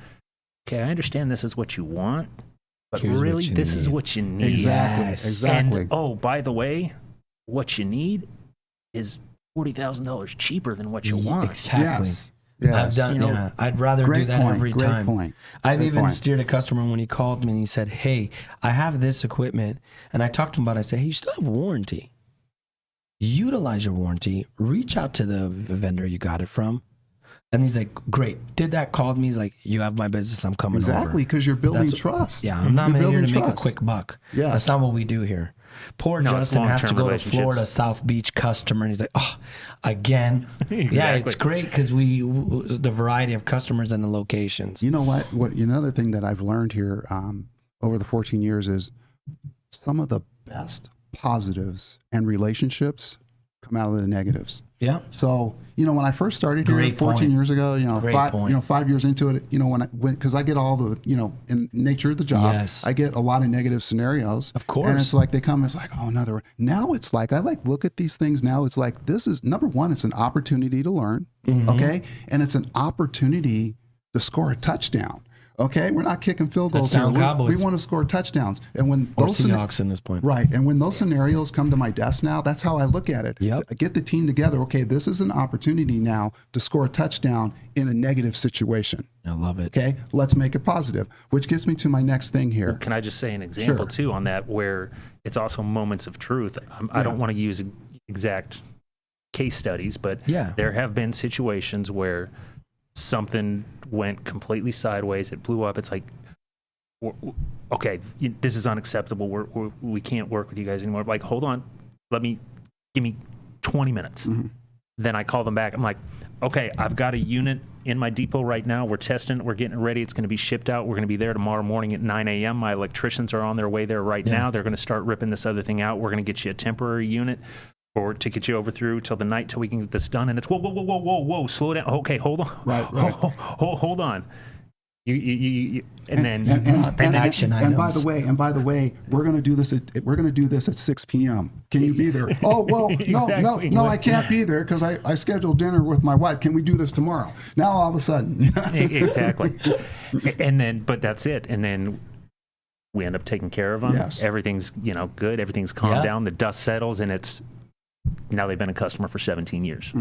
okay, I understand this is what you want, but Here's really what you this is need. what you need. Exactly. And, oh, by the way, what you need is $40,000 cheaper than what you want. Exactly. Yes. I've done. I'd rather Great do that point, every great time. point, I've great even point. steered a customer when he called me and he said, "Hey, I have this equipment," and I talked to him about it. I said, "Hey, you still have a warranty. Utilize your warranty. Reach out to the vendor you got it from." And he's like, "Great." Did that, called me. He's like, "You have my business. I'm coming over." Exactly, because you're building That's- trust. Yeah, I'm not You're here to building make a trust. quick buck. Yes. That's not what we do here. Poor No, it's Justin has to long-term go to relationships. Florida, South Beach customer, and he's like, "Oh, again." Yeah, Exactly. it's great because the variety of customers and the locations. You know what? Another thing that I've learned here over the 14 years is some of the best positives and relationships come out of the negatives. Yeah. So, when I first started here Great 14 point. years ago, Great point. 5 years into it, because I get all the, in nature of the job, Yes. I get a lot of negative scenarios. Of course. And it's like they come, it's like, oh, another. Now it's like, I look at these things now, it's like, this is, number one, it's an opportunity to learn, okay? And it's an opportunity to score a touchdown. Okay, we're not kicking field goals here. Touchdown Cowboys. We want to score touchdowns. And when Or those Seahawks in this point. right, and when those scenarios come to my desk now, that's how I look at it. Yep. I get the team together. Okay, this is an opportunity now to score a touchdown in a negative situation. I love it. Okay, let's make it positive. Which gets me to my next thing here. Can I just say an example too on that, where it's also moments of truth? I don't want to use exact case studies, but there have been situations where something went completely sideways. It blew up. It's like, okay, this is unacceptable. We can't work with you guys anymore. Like, hold on, give me 20 minutes. Then I call them back. I'm like, okay, I've got a unit in my depot right now. We're testing it. We're getting it ready. It's going to be shipped out. We're going to be there tomorrow morning at 9 a.m. My electricians are on their way there right now. They're going to start ripping this other thing out. We're going to get you a temporary unit or to get you over through till the night till we can get this done. And it's whoa, slow down. Okay, hold on. Right. Hold on. You and then action and by items. the way, we're going to do this at 6 p.m. Can you be there? Oh, well, Exactly. no, I can't be there because I scheduled dinner with my wife. Can we do this tomorrow? Now all of a sudden. Exactly. And then, but that's it. And then we end up taking care of them. Yes. Everything's, good. Everything's calmed Yeah. down. The dust settles, and now they've been a customer for 17 years.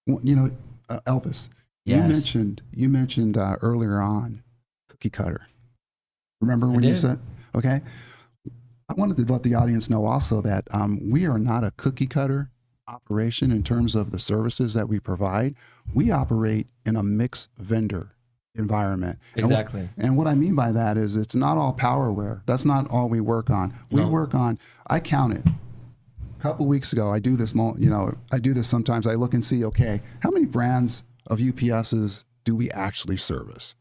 Well, Elvis, Yes. you mentioned earlier on cookie cutter. Remember when you did. said, okay? I wanted to let the audience know also that we are not a cookie cutter operation in terms of the services that we provide. We operate in a mixed vendor environment. Exactly. And what I mean by that is it's not all powerware. That's not all we work on. We work on, I counted. A couple weeks ago, I do this, I do this sometimes. I look and see, okay, how many brands of UPSs do we actually service?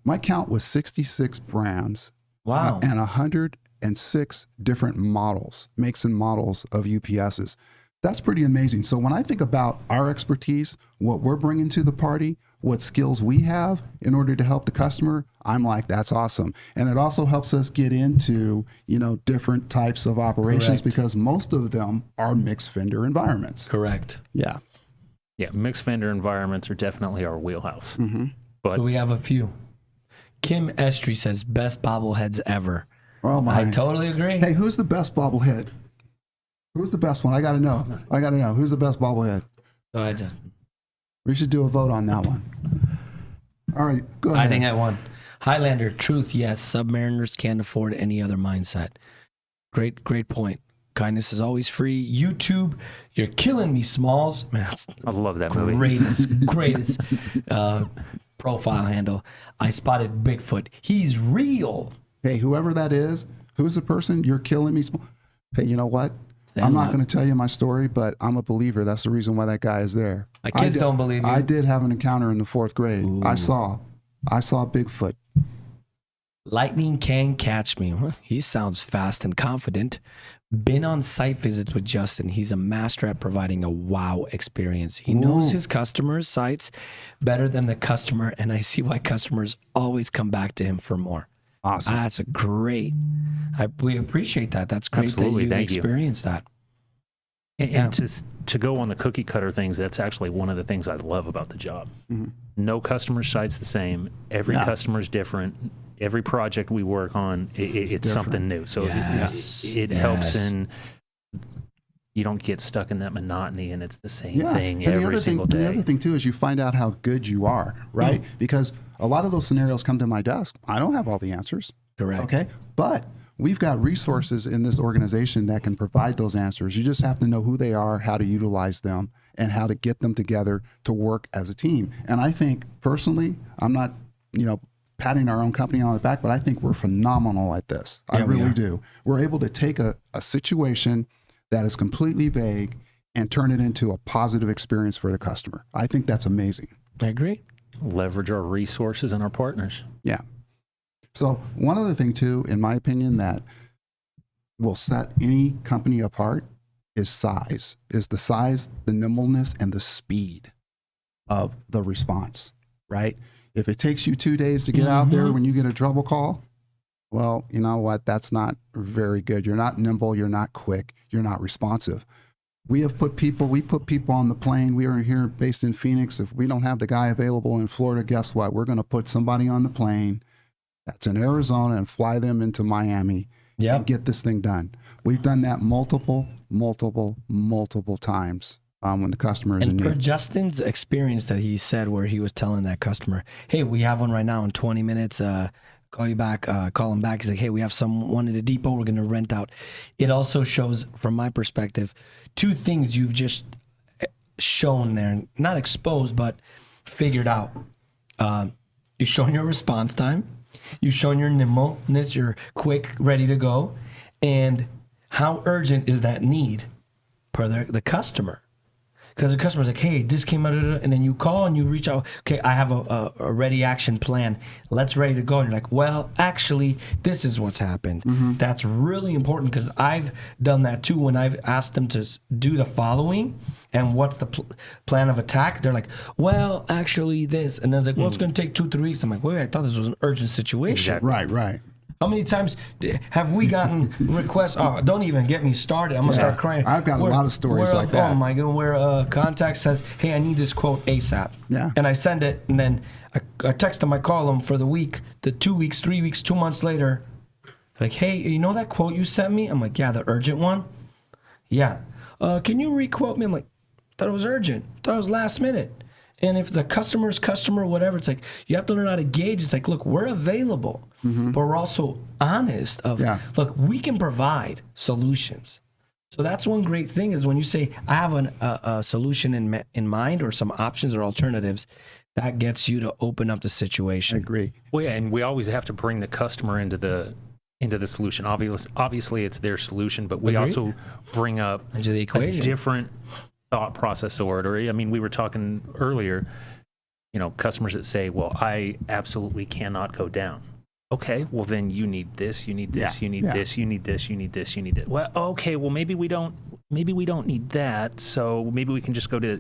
My count was 66 brands. Wow. And 106 different models, makes and models of UPSs. That's pretty amazing. So when I think about our expertise, what we're bringing to the party, what skills we have in order to help the customer, I'm like, that's awesome. And it also helps us get into, different types of operations Correct. because most of them are mixed vendor environments. Correct. Yeah. Yeah, mixed vendor environments are definitely our wheelhouse. But So we have a few. Kim Estrie says, best bobbleheads ever. Oh my. I totally agree. Hey, who's the best bobblehead? Who's the best one? I got to know. Who's the best bobblehead? Go ahead, Justin. We should do a vote on that one. All right, go ahead. I think I won. Highlander, truth, yes. Submariners can't afford any other mindset. Great point. Kindness is always free. YouTube, you're killing me, Smalls. Man, that's I love that movie. greatest profile handle. I spotted Bigfoot. He's real. Hey, whoever that is, who's the person? You're killing me. Hey, you know what? Stand I'm not up. going to tell you my story, but I'm a believer. That's the reason why that guy is there. My kids don't believe you. I did have an encounter in the 4th grade. I saw Bigfoot. Lightning can catch me. Huh? He sounds fast and confident. Been on site visits with Justin. He's a master at providing a wow experience. He knows his customers' sites better than the customer, and I see why customers always come back to him for more. Awesome. That's a great. We appreciate that. That's great Absolutely. that Thank you you. experienced that. And to go on the cookie cutter things, that's actually one of the things I love about the job. No customer site's the same. Every customer's different. Every project we work on, it's something new. So Yes. it helps in, you don't get stuck in that monotony and it's the same thing And every single day. The other thing too is you find out how good you are, right? Because a lot of those scenarios come to my desk. I don't have all the answers. Correct. Okay. But we've got resources in this organization that can provide those answers. You just have to know who they are, how to utilize them, and how to get them together to work as a team. And I think personally, I'm not, patting our own company on the back, but I think we're phenomenal at this. I really do. We're able to take a situation that is completely vague and turn it into a positive experience for the customer. I think that's amazing. I agree. Leverage our resources and our partners. Yeah. So one other thing too, in my opinion, that will set any company apart is size, the nimbleness, and the speed of the response, right? If it takes you 2 days to get out there when you get a trouble call, well, you know what? That's not very good. You're not nimble. You're not quick. You're not responsive. We put people on the plane. We are here based in Phoenix. If we don't have the guy available in Florida, guess what? We're going to put somebody on the plane that's in Arizona and fly them into Miami and get this thing done. We've done that multiple times when the customer is in And per need. Justin's experience that he said where he was telling that customer, hey, we have one right now in 20 minutes. Call you back, call him back. He's like, hey, we have someone at a depot we're going to rent out. It also shows, from my perspective, two things you've just shown there, not exposed, but figured out. You've shown your response time. You've shown your nimbleness, you're quick, ready to go. And how urgent is that need per the customer? Because the customer's like, hey, this came out of it, and then you call and you reach out, okay, I have a ready action plan. Let's ready to go. And you're like, well, actually, this is what's happened. That's really important because I've done that too when I've asked them to do the following and what's the plan of attack. They're like, well, actually this. And then it's like, well, it's going to take 2-3 weeks. I'm like, wait, I thought this was an urgent situation. Exactly. Right. How many times have we gotten requests? Oh, don't even get me started. I'm going to start crying. I've got a lot of stories like that. Oh, my God. Where a contact says, hey, I need this quote ASAP. Yeah. And I send it, and then I text them, I call them for the week, the 2 weeks, 3 weeks, 2 months later, Like, hey, you know that quote you sent me? I'm like, yeah, the urgent one. Yeah. Can you re-quote me? I'm like, thought it was urgent. Thought it was last minute. And if the customer's customer, whatever, it's like, you have to learn how to gauge. It's like, look, we're available, but we're also honest of, look, we can provide solutions. So that's one great thing is when you say, I have a solution in mind or some options or alternatives, that gets you to open up the situation. I agree. Well, yeah, and we always have to bring the customer into the solution. Obviously, it's their solution, but we also bring up into the equation. A different thought process order. I mean, we were talking earlier, customers that say, well, I absolutely cannot go down. Okay, well then you need this, you need this, you need this, you need this, you need this, you need this. Well, okay, well maybe we don't need that, so maybe we can just go to,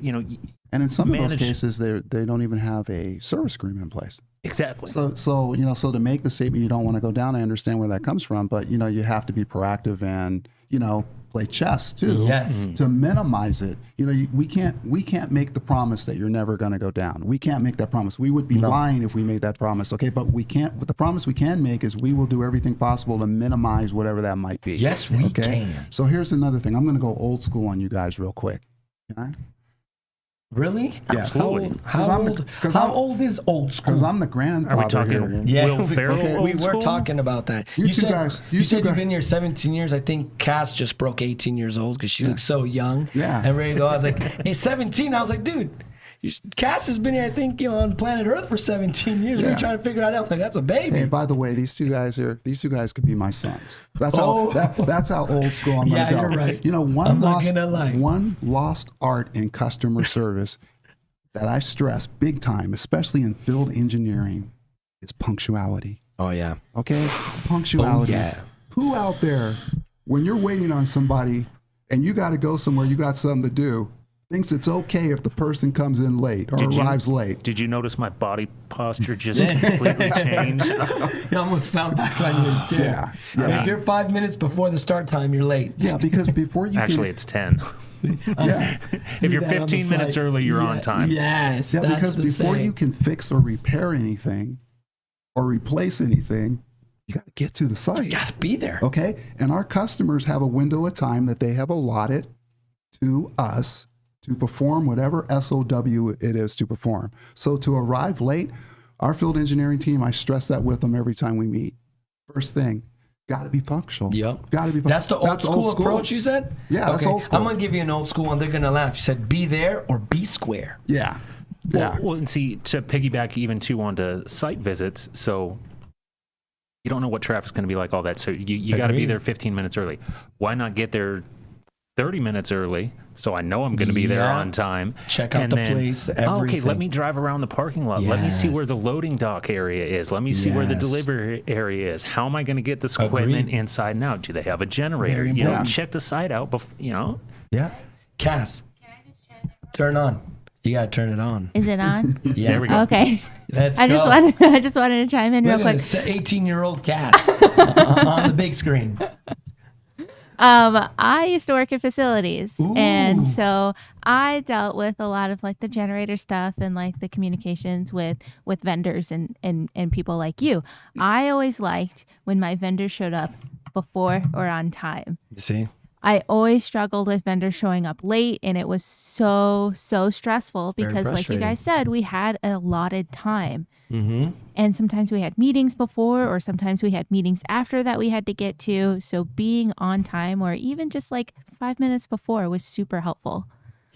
And in some of those cases, they don't even have a service agreement in place. Exactly. So to make the statement you don't want to go down, I understand where that comes from, but you have to be proactive and play chess too. Yes. To minimize it. We can't make the promise that you're never going to go down. We can't make that promise. We would be lying if we made that promise. Okay, but we can't. But the promise we can make is we will do everything possible to minimize whatever that might be. Yes, we can. So here's another thing. I'm going to go old school on you guys real quick. Can I? Really? Yeah. Absolutely. How old is old school? Because I'm the grandfather. Are we talking here. Will Ferrell? We were talking about that. You said you've been here 17 years. I think Cass just broke 18 years old because she looks so young and ready to go. I was like, hey, 17. I was like, dude, Cass has been here, I think, on planet Earth for 17 years. We're trying to figure it out. Like, that's a baby. Hey, by the way, these two guys could be my sons. That's how old school I'm going to go. You're right. One lost art in customer service that I stress big time, especially in field engineering, is punctuality. Oh, yeah. Okay? Punctuality. Oh, yeah. Who out there, when you're waiting on somebody and you got to go somewhere, you got something to do, thinks it's okay if the person comes in late or arrives late? Did you notice my body posture just completely changed? You almost fell back on your chair. Yeah. If you're 5 minutes before the start time, you're late. Yeah, because before you Actually, it's 10. Yeah. If you're 15 minutes early, you're on time. Yes. Yeah, because before you can fix or repair anything or replace anything, you got to get to the site. You got to be there. Okay? And our customers have a window of time that they have allotted to us to perform whatever SOW it is to perform. So to arrive late, our field engineering team, I stress that with them every time we meet. First thing, got to be punctual. Yep. Got to be punctual. That's the old school approach you said? Yeah, that's old school. I'm going to give you an old school one. They're going to laugh. You said be there or be square. Yeah. Well, and see, to piggyback even too onto site visits, so you don't know what traffic's going to be like, all that. So you got to be there 15 minutes early. Why not get there 30 minutes early so I know I'm going to be there on time? Check out the place, everything. Okay, let me drive around the parking lot. Let me see where the loading dock area is. Let me see where the delivery area is. How am I going to get this equipment inside and out? Do they have a generator? Check the site out before, Yeah. Cass, turn on. You got to turn it on. Is it on? Yeah. There we go. Okay. Let's I go. just wanted to chime in real quick. 18-year-old Cass on the big screen. I used to work in facilities, Ooh. and so I dealt with a lot of like the generator stuff and like the communications with vendors and people like you. I always liked when my vendors showed up before or on time. See? I always struggled with vendors showing up late, and it was so stressful because, like you guys said, we had a allotted time. Mm-hmm. And sometimes we had meetings before, or sometimes we had meetings after that we had to get to. So being on time, or even just like 5 minutes before, was super helpful.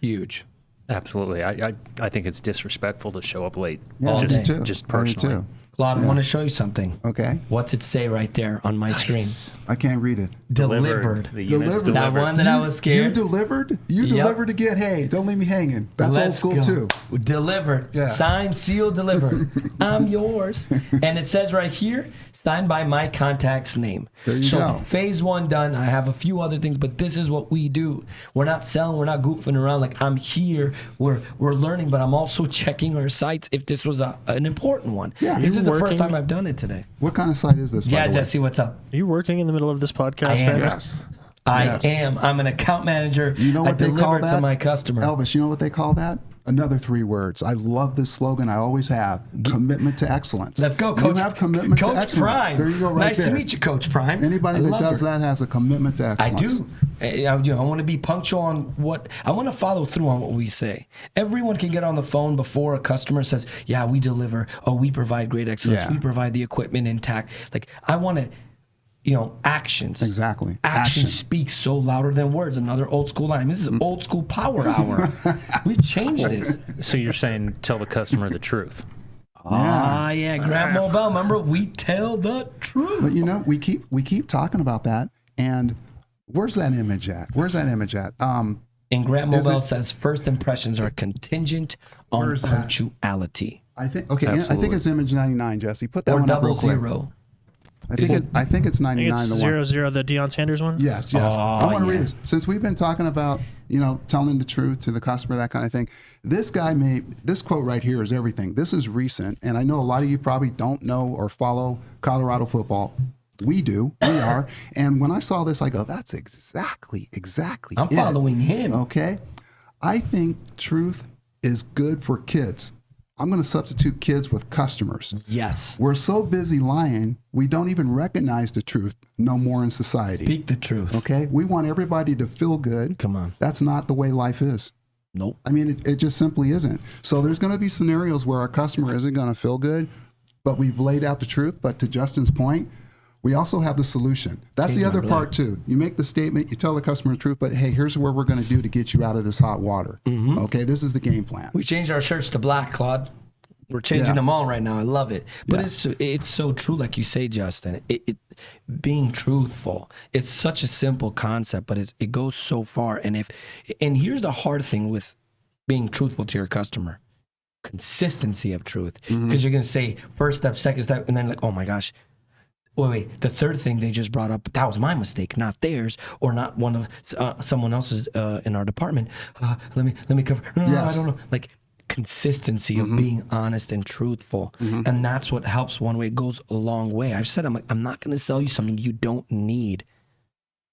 Huge. Absolutely. I think it's disrespectful to show up late. Yeah, just personally. too. Claude, I want to show you something. Okay. What's it say right there on my screen? I can't read it. Delivered. The unit's Delivered. That one that I was scared. You delivered? You delivered again. Hey, don't leave me hanging. That's old school too. Delivered. Yeah. Signed, sealed, delivered. I'm yours. And it says right here, signed by my contact's name. There you so go. phase one done. I have a few other things, but this is what we do. We're not selling. We're not goofing around. Like, I'm here. We're learning, but I'm also checking our sites if this was an important one. Yeah. This is the first working? time I've done it today. What kind of site is this? by Yeah, the way? Jesse, what's up? Are you working in the middle of this podcast? I am. right now? Yes. I Yes. am. I'm an account manager. You know what I they call deliver that? to my customer. Elvis, you know what they call that? Another 3 words. I love this slogan. I always have. Commitment to excellence. Let's go, Coach. You have commitment Coach to excellence. Prime. There you go, right nice there. to meet you, Coach Prime. Anybody I that love does her. that has a commitment to I excellence. do. I want to be punctual on what I want to follow through on what we say. Everyone can get on the phone before a customer says, "Yeah, we deliver. Oh, we provide great excellence. Yeah. We provide the equipment intact." Like I want to, actions. Exactly. Action Action. speaks so louder than words. Another old school line. This is old school power hour. We changed this. So you're saying tell the customer the truth. Yeah, Grandma Bell. Remember, we tell the truth. But we keep talking about that, and where's that image at? And Grant Is Mobile it- says first impressions are contingent on Where's that? punctuality. I think I think Absolutely. it's image 99, Jesse. Put that Or one up real 00. quick. I think it's I 99. think it's the one. 00, the Deion Sanders one. Yes. Oh, I want to read yeah. this. Since we've been talking about, telling the truth to the customer, that kind of thing. This quote right here is everything. This is recent, and I know a lot of you probably don't know or follow Colorado football. We are. And when I saw this, I go, that's exactly I'm it. following him. Okay. I think truth is good for kids. I'm going to substitute kids with customers. Yes. We're so busy lying, we don't even recognize the truth no more in society. Speak the truth. Okay? We want everybody to feel good. Come on. That's not the way life is. Nope. I mean, it just simply isn't. So there's going to be scenarios where our customer isn't going to feel good, but we've laid out the truth. But to Justin's point, we also have the solution. That's the other part too. You make the statement, you tell the customer the truth, but hey, here's what we're going to do to get you out of this hot water. Okay, this is the game plan. We changed our shirts to black, Claude. We're changing Yeah. them all right now. I love it. But Yeah. it's so true, like you say, Justin. Being truthful. It's such a simple concept, but it goes so far. And here's the hard thing with being truthful to your customer. Consistency of truth. Because you're going to say first step, second step, and then like, oh my gosh. Wait. The third thing they just brought up, that was my mistake, not theirs, or not one of someone else's in our department. Let me cover. No, Yes. I don't know. Like consistency of being honest and truthful, and that's what helps one way. It goes a long way. I've said I'm not going to sell you something you don't need.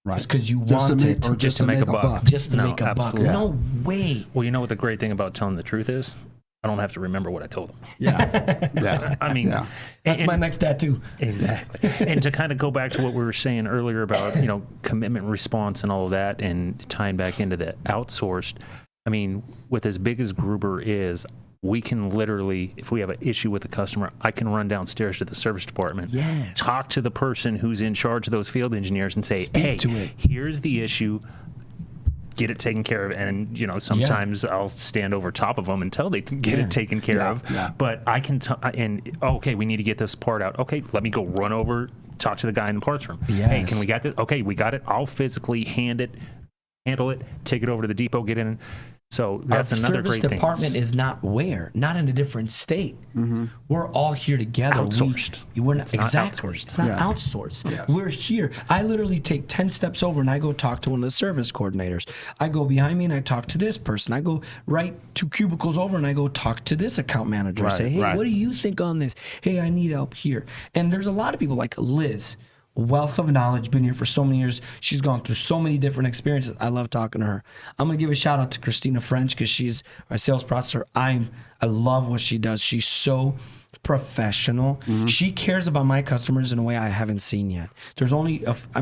Right. Just because you Just to want make- it. or just to make a buck. Just to No, make a absolutely. buck. No way. Well, you know what the great thing about telling the truth is? I don't have to remember what I told them. Yeah. I mean, Yeah. That's my next tattoo. Exactly. And to kind of go back to what we were saying earlier about, commitment response and all of that, and tying back into the outsourced, I mean, with as big as Gruber is, we can literally, if we have an issue with a customer, I can run downstairs to the service department, Yes. talk to the person who's in charge of those field engineers and say, Speak hey, to it. here's the issue. Get it taken care of. And, sometimes I'll stand over top of them until they can get it taken care of. Yeah. But I can, okay, we need to get this part out. Okay, let me go run over, talk to the guy in the parts room. Yes. Hey, can we get this? Okay, we got it. I'll physically handle it, take it over to the depot, get in. So that's Our another service great thing. department is not not in a different state. We're all here together. Outsourced. We're not It's not exactly. outsourced. It's not Yes. outsourced. Yes. We're here. I literally take 10 steps over and I go talk to one of the service coordinators. I go behind me and I talk to this person. I go right 2 cubicles over and I go talk to this account manager. I say, hey, right. what do you think on this? Hey, I need help here. And there's a lot of people like Liz. Wealth of knowledge, been here for so many years. She's gone through so many different experiences. I love talking to her. I'm gonna give a shout out to Christina French because she's our sales processor. I love what she does. She's so professional. She cares about my customers in a way I haven't seen yet. There's only, I've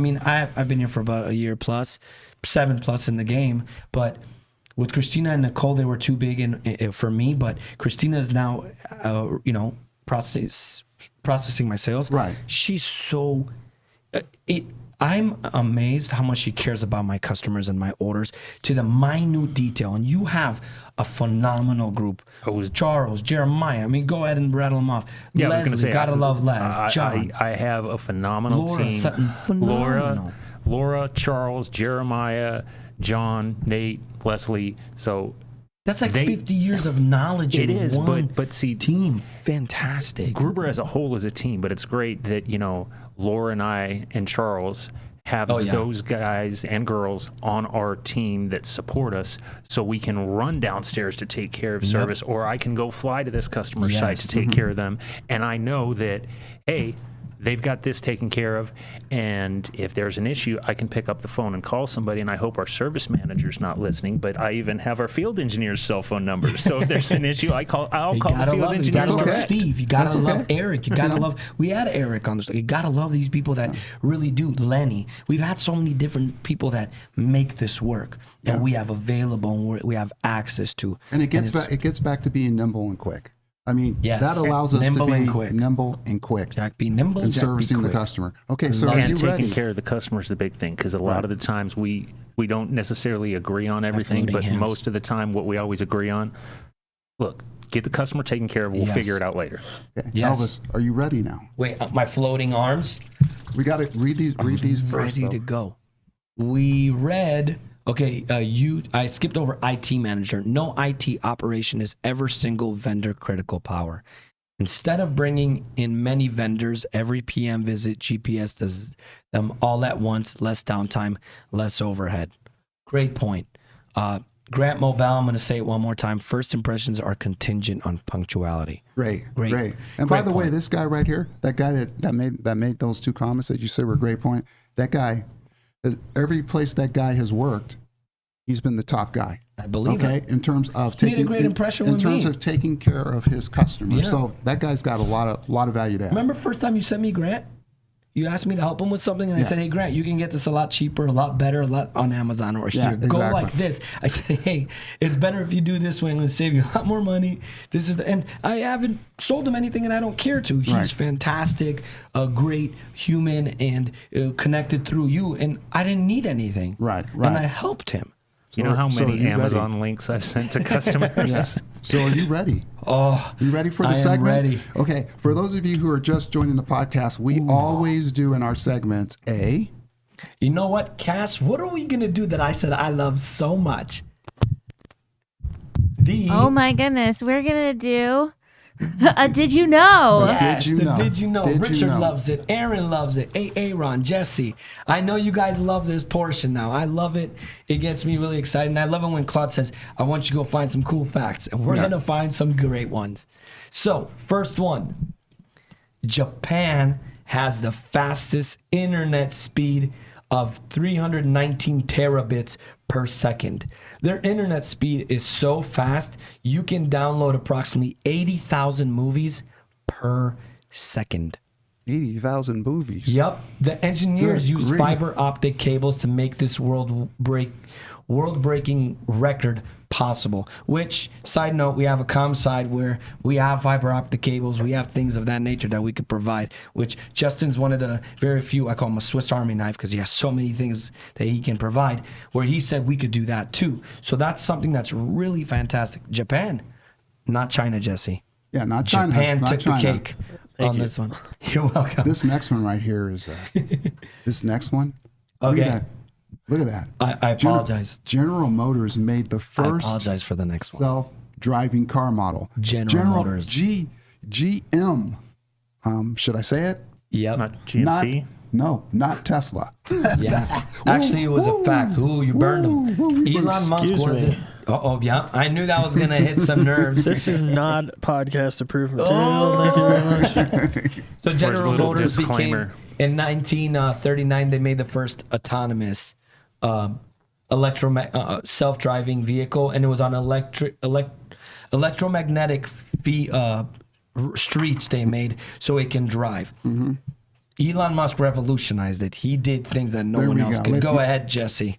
been here for about a year plus, 7+ in the game, but with Christina and Nicole, they were too big for me. But Christina is now, processing my sales. Right. She's so. I'm amazed how much she cares about my customers and my orders to the minute detail. And you have a phenomenal group. Charles, Jeremiah. I mean, go ahead and rattle them off. Yeah, Leslie, I was going to say, gotta love Les. John. I have a phenomenal Laura team. Sutton, phenomenal. Laura, Charles, Jeremiah, John, Nate, Leslie. So That's like 50 years of knowledge it in is, one but see, team. Fantastic. Gruber as a whole is a team, but it's great that Laura and I and Charles have those guys and girls on our team that support us, so we can run downstairs to take care of service, or I can go fly to this customer site to take care of them, and I know that, hey, they've got this taken care of, and if there's an issue, I can pick up the phone and call somebody, and I hope our service manager's not listening, but I even have our field engineer's cell phone numbers. So if there's an issue, I'll call the field engineer. You gotta love okay. Steve. You gotta That's love okay. Eric. You gotta love. We had Eric on the show. You gotta love these people that really do. Lenny. We've had so many different people that make this work, and we have available, and we have access to. And it gets back to being nimble and quick. I mean, Yes. that allows us Nimble to be and quick. nimble and quick Jack, be nimble. in Jack, be servicing the quick. customer. Okay, so are And you taking ready? care of the customer is the big thing, because a lot Right. of the times we don't necessarily agree on everything, floating but hands. most of the time what we always agree on, look, get the customer taken care of, we'll Yes. figure it out later. Okay. Yes. Elvis, are you ready now? Wait, my floating arms. We got to read these first. Ready though. to go. We read. Okay, I skipped over IT manager. No IT operation is ever single vendor critical power. Instead of bringing in many vendors, every PM visit, GPS does them all at once, less downtime, less overhead. Great point. Grant Mobile, I'm going to say it one more time. First impressions are contingent on punctuality. Great. Great. And by Great the way, point. this guy right here, that guy that made those two comments that you said were a great point. That guy, every place that guy has worked, he's been the top guy. I believe Okay, it. in terms of He made a taking great impression in with terms me. of taking care of his customers. Yeah. So that guy's got a lot of value to add. Remember first time you sent me Grant? You asked me to help him with something, and I Yeah. said, hey, Grant, you can get this a lot cheaper, a lot better, a lot on Amazon or Yeah, here. Go exactly. like this. I said, hey, it's better if you do this way. I'm going to save you a lot more money. This is and I haven't sold him anything, and I don't care to. He's Right. fantastic, a great human, and connected through you, and I didn't need anything. Right. And I helped him. You know how So are many you Amazon ready? links I've sent to customers? Yes. So are you ready? Oh, You ready for the I am segment? ready. Okay. For those of you who are just joining the podcast, we always do in our segments you know what, Cass? What are we going to do that I said I love so much? Oh my goodness, we're gonna do. Did you know? Yes, Did you know? Did you know? Did you Richard know? loves it. Aaron loves it. Aaron, Jesse. I know you guys love this portion now. I love it. It gets me really excited. And I love it when Claude says, I want you to go find some cool facts. And we're going to find some great ones. So, first one. Japan has the fastest internet speed of 319 terabits per second. Their internet speed is so fast, you can download approximately 80,000 movies per second. 80,000 movies. Yep. The engineers Good used grief. fiber optic cables to make this world-breaking record possible. Which, side note, we have a comm side where we have fiber optic cables, we have things of that nature that we could provide, which Justin's one of the very few, I call him a Swiss Army knife because he has so many things that he can provide, where he said we could do that too. So that's something that's really fantastic. Japan, not China, Jesse. Yeah, not China. Japan not took China. the cake on this one. You're welcome. This next one right here is this next one. Okay. Look at that. I apologize. General Motors made the I first apologize for the next one. self-driving car model. General Motors. GM. Should I say it? Yep. Not GMC? Not Tesla. Yeah. Actually, it was a fact. Ooh, you burned him. Elon Musk Excuse was me. it? Oh, yeah. I knew that was going to hit some nerves. This is not podcast approved material. Thank you very much. So Where's General the little Motors disclaimer? became, in 1939, they made the first autonomous self-driving vehicle, and it was on electromagnetic streets they made so it can drive. Mm-hmm. Elon Musk revolutionized it. He did things that no There one we else go. could. Let's Go get- ahead, Jesse.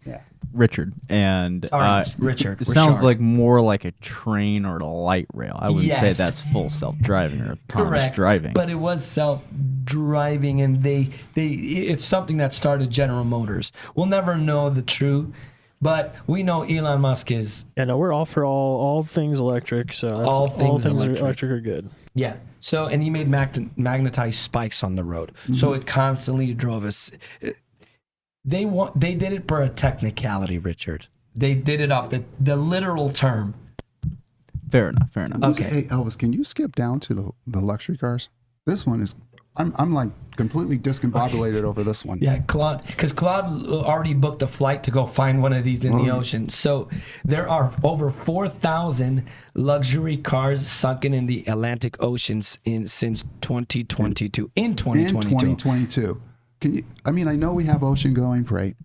Richard, and Sorry, Richard. it We're sounds sharp. like more like a train or a light rail. I wouldn't say Yes. that's full self-driving or autonomous Correct. driving. But it was self-driving, and it's something that started General Motors. We'll never know the truth, but we know Elon Musk is. Yeah, no, we're all for all things electric. So that's, All things electric. electric are good. Yeah. So, and he made magnetized spikes on the road, so it constantly drove us. They did it for a technicality, Richard. They did it off the literal term. Fair enough. Okay. Hey, Elvis, can you skip down to the luxury cars? This one is I'm like completely discombobulated over this one. Yeah, Claude, because Claude already booked a flight to go find one of these in the ocean. So there are over 4,000 luxury cars sunken in the Atlantic Oceans since 2022. In 2022. In 2022. Can you? I mean, I know we have ocean going freight,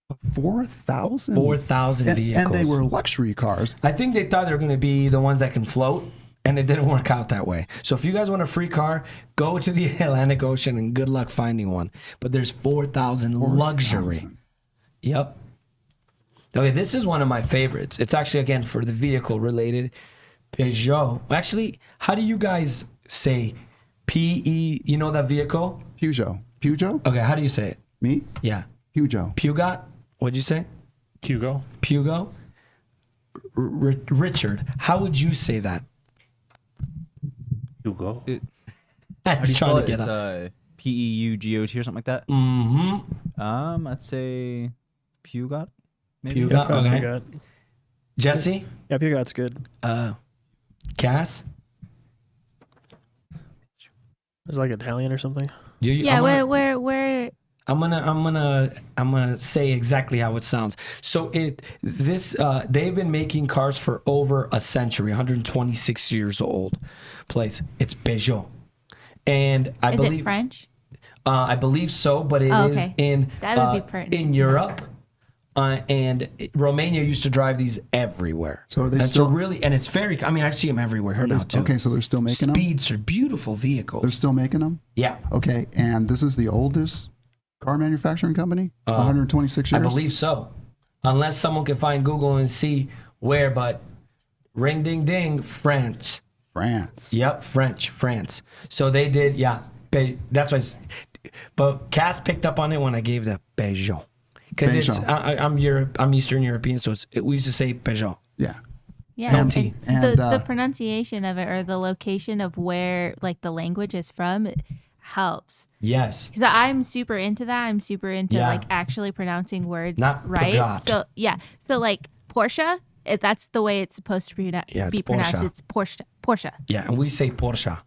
but 4,000. 4,000 vehicles. And they were luxury cars. I think they thought they were going to be the ones that can float, and it didn't work out that way. So if you guys want a free car, go to the Atlantic Ocean and good luck finding one. But there's 4,000 luxury. 4,000. Yep. Okay, this is one of my favorites. It's actually, again, for the vehicle related. Peugeot. Actually, how do you guys say P-E, you know that vehicle? Peugeot. Peugeot? Okay, how do you say it? Me? Yeah. Peugeot. Pugot? What'd you say? Hugo. Pugo? Richard, how would you say that? Hugo. How I'm do you trying spell to it? get It's up. P-E-U-G-O-T or something like that. Mm-hmm. I'd say Pugot. Maybe. Pugot, Probably okay. Pugot. Jesse? Yeah, Pugot's good. Cass? It's like Italian or something. Yeah, I'm where I'm gonna say exactly how it sounds. So they've been making cars for over a century, 126 years old. Place. It's Peugeot, and I is believe it French? I believe so, but it is okay. in That would be pertinent in to know. Europe. And Romania used to drive these everywhere. So are they and still- so really, and it's very. I mean, I see them everywhere here now too. Okay, so they're still making them? Speeds are beautiful vehicles. They're still making them? Yeah, Okay, and this is the oldest car manufacturing company? 126 I years? believe so. Unless someone can find Google and see where, but ring ding ding, France. France. Yep, France. So they did, yeah. That's why. But Cass picked up on it when I gave the Peugeot. Because it's I'm Eastern European, so we used to say Peugeot. Yeah. Yeah, No and T. the pronunciation of it or the location of where like the language is from it helps. Yes. Because I'm super into that. I'm super into Yeah. like actually pronouncing words Not right. Peugeot. So yeah, so like Porsche, that's the way it's supposed to be it's pronounced. Porsche. It's Porsche. Yeah, and we say Porsche.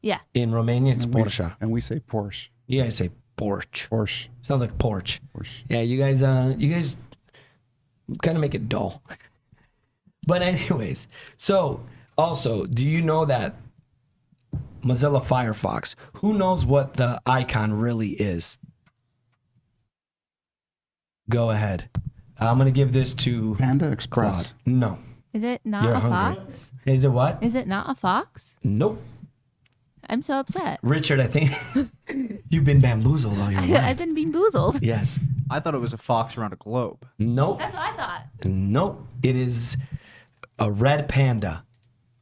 Yeah. In Romania, it's Porsche. And we say Porsche. You guys say Porsche. Porsche. Sounds like porch. Porsche. Yeah, you guys kind of make it dull. But anyways, so also, do you know that Mozilla Firefox, who knows what the icon really is? Go ahead. I'm going to give this to Panda Express. Claude. No. Is it not You're a hungry. fox? Is it what? Is it not a fox? Nope. I'm so upset. Richard, I think you've been bamboozled all your life. I've been bamboozled. Yes. I thought it was a fox around a globe. Nope. That's what I thought. Nope. It is a red panda.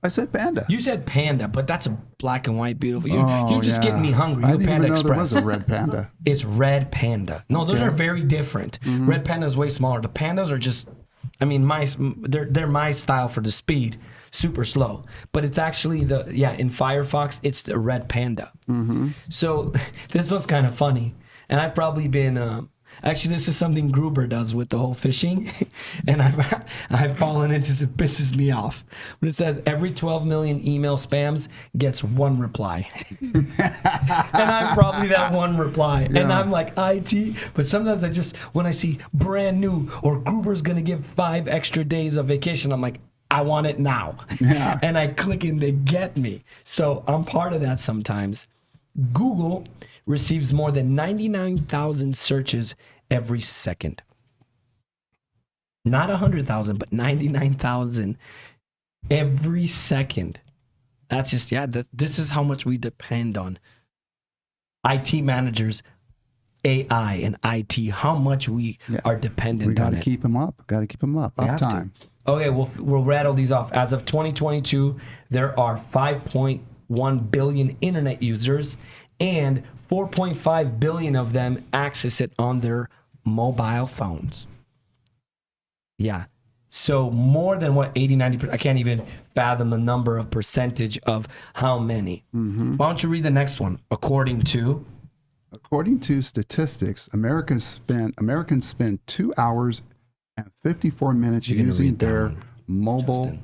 I said Panda. You said panda, but that's a black and white beautiful. You're just yeah. getting me hungry. I You're didn't Panda even know there Express. was a red panda. It's red panda. No, those are very different. Red panda is way smaller. The pandas are just, I mean, they're my style for the speed, super slow. But it's actually in Firefox, it's the red panda. So this one's kind of funny, and I've probably been. Actually, this is something Gruber does with the whole phishing, and I've fallen into it. It pisses me off. But it says every 12 million email spams gets one reply, and I'm probably that one reply. And I'm like IT, but sometimes when I see brand new or Gruber's gonna give 5 extra days of vacation, I'm like, I want it now, and I click and they get me. So I'm part of that sometimes. Google receives more than 99,000 searches every second. Not 100,000, but 99,000 every second. That's just, this is how much we depend on IT managers, AI, and IT, how much we are dependent We got on to it. keep them up. Got to keep them up. We have to. Uptime. Okay, we'll rattle these off. As of 2022, there are 5.1 billion internet users, and 4.5 billion of them access it on their mobile phones. Yeah. So more than 80-90%. I can't even fathom the number of percentage of how many. Why don't you read the next one? According to statistics, Americans spend 2 hours and 54 minutes You're gonna using read that their one, mobile Justin.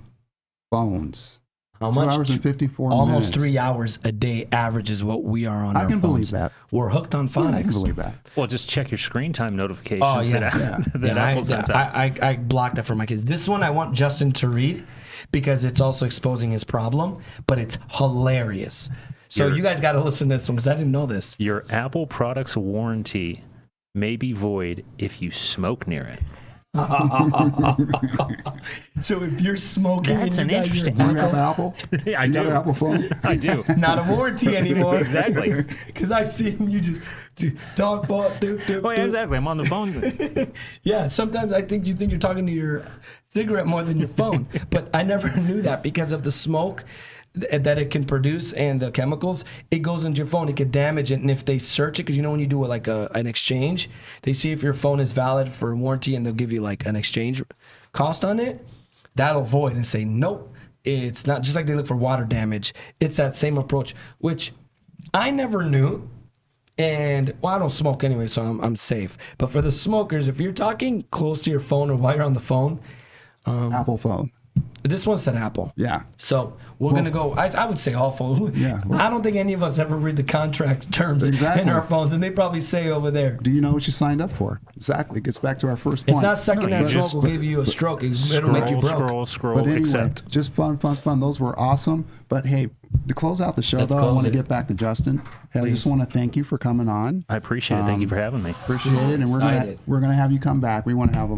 phones. How 2 much? hours and 54 Almost minutes. 3 hours a day average is what we are on I our can phones. believe that. We're hooked on I can phonics. believe that. Well, just check your screen time notifications Oh, yeah. that Apple sends out. I blocked that for my kids. This one I want Justin to read because it's also exposing his problem, but it's hilarious. So You're- you guys got to listen to this one because I didn't know this. Your Apple product's warranty may be void if you smoke near it. So if you're smoking, That's and an you got your interesting Do you have Apple- Apple? I You do. got an Apple phone? I do. not a warranty anymore. Exactly. Because I've seen you just talk about. Oh, yeah, exactly. I'm on the phone. Yeah, sometimes I think you think you're talking to your cigarette more than your phone. But I never knew that because of the smoke that it can produce and the chemicals. It goes into your phone. It could damage it. And if they search it, because you know when you do like an exchange, they see if your phone is valid for warranty and they'll give you like an exchange cost on it. That'll void and say, nope, it's not. Just like they look for water damage. It's that same approach, which I never knew. And well, I don't smoke anyway, so I'm safe. But for the smokers, if you're talking close to your phone or while you're on the phone, Apple phone. this one said Apple. Yeah. So we're gonna go. I would say all phone. Yeah. I don't think any of us ever read the contract terms Exactly. in our phones, and they probably say over there. Do you know what you signed up for? Exactly. It gets back to our first It's point. not second-hand you smoke just- will give you a stroke. It'll make you broke. Scroll, But anyway, accept. just fun. Those were awesome. But hey, to close out the show, Let's though, I close want to it. get back to Justin. Hey, I just want to thank you for coming on. I appreciate it. Thank you for having me. Appreciate it, and Excited. we're gonna have you come back. We want to have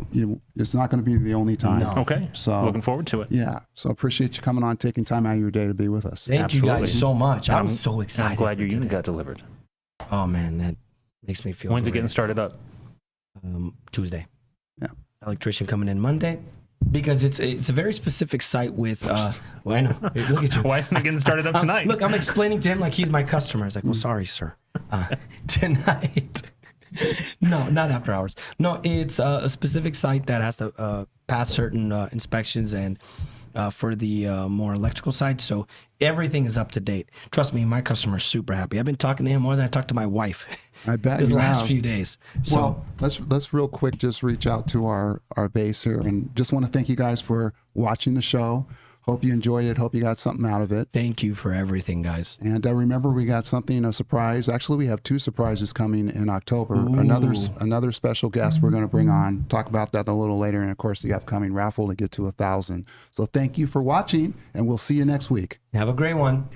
it's not going to be the only time. No. Okay. So Looking forward to it. Yeah. So appreciate you coming on, taking time out of your day to be with us. Thank you Absolutely. guys so much. I'm I'm- so excited. I'm glad for your unit today. got delivered. Oh man, that makes me feel. When's it great. getting started up? Tuesday. Yeah. Electrician coming in Monday. Because it's a very specific site with well, I know. Hey, look at you. Why isn't it getting started up tonight? Look, I'm explaining to him like he's my customer. I was like, well, sorry, sir. Tonight. No, not after hours. No, it's a specific site that has to pass certain inspections and for the more electrical side. So everything is up to date. Trust me, my customer's super happy. I've been talking to him more than I talked to my wife I bet this you last have. few days. So Well, let's real quick just reach out to our base here, and just want to thank you guys for watching the show. Hope you enjoyed it. Hope you got something out of it. thank you for everything, guys. And remember, we got something, a surprise. Actually, we have 2 surprises coming in October. Another special guest we're going to bring on. Talk about that a little later. And of course, the upcoming raffle to get to 1,000. So thank you for watching, and we'll see you next week. Have a great one.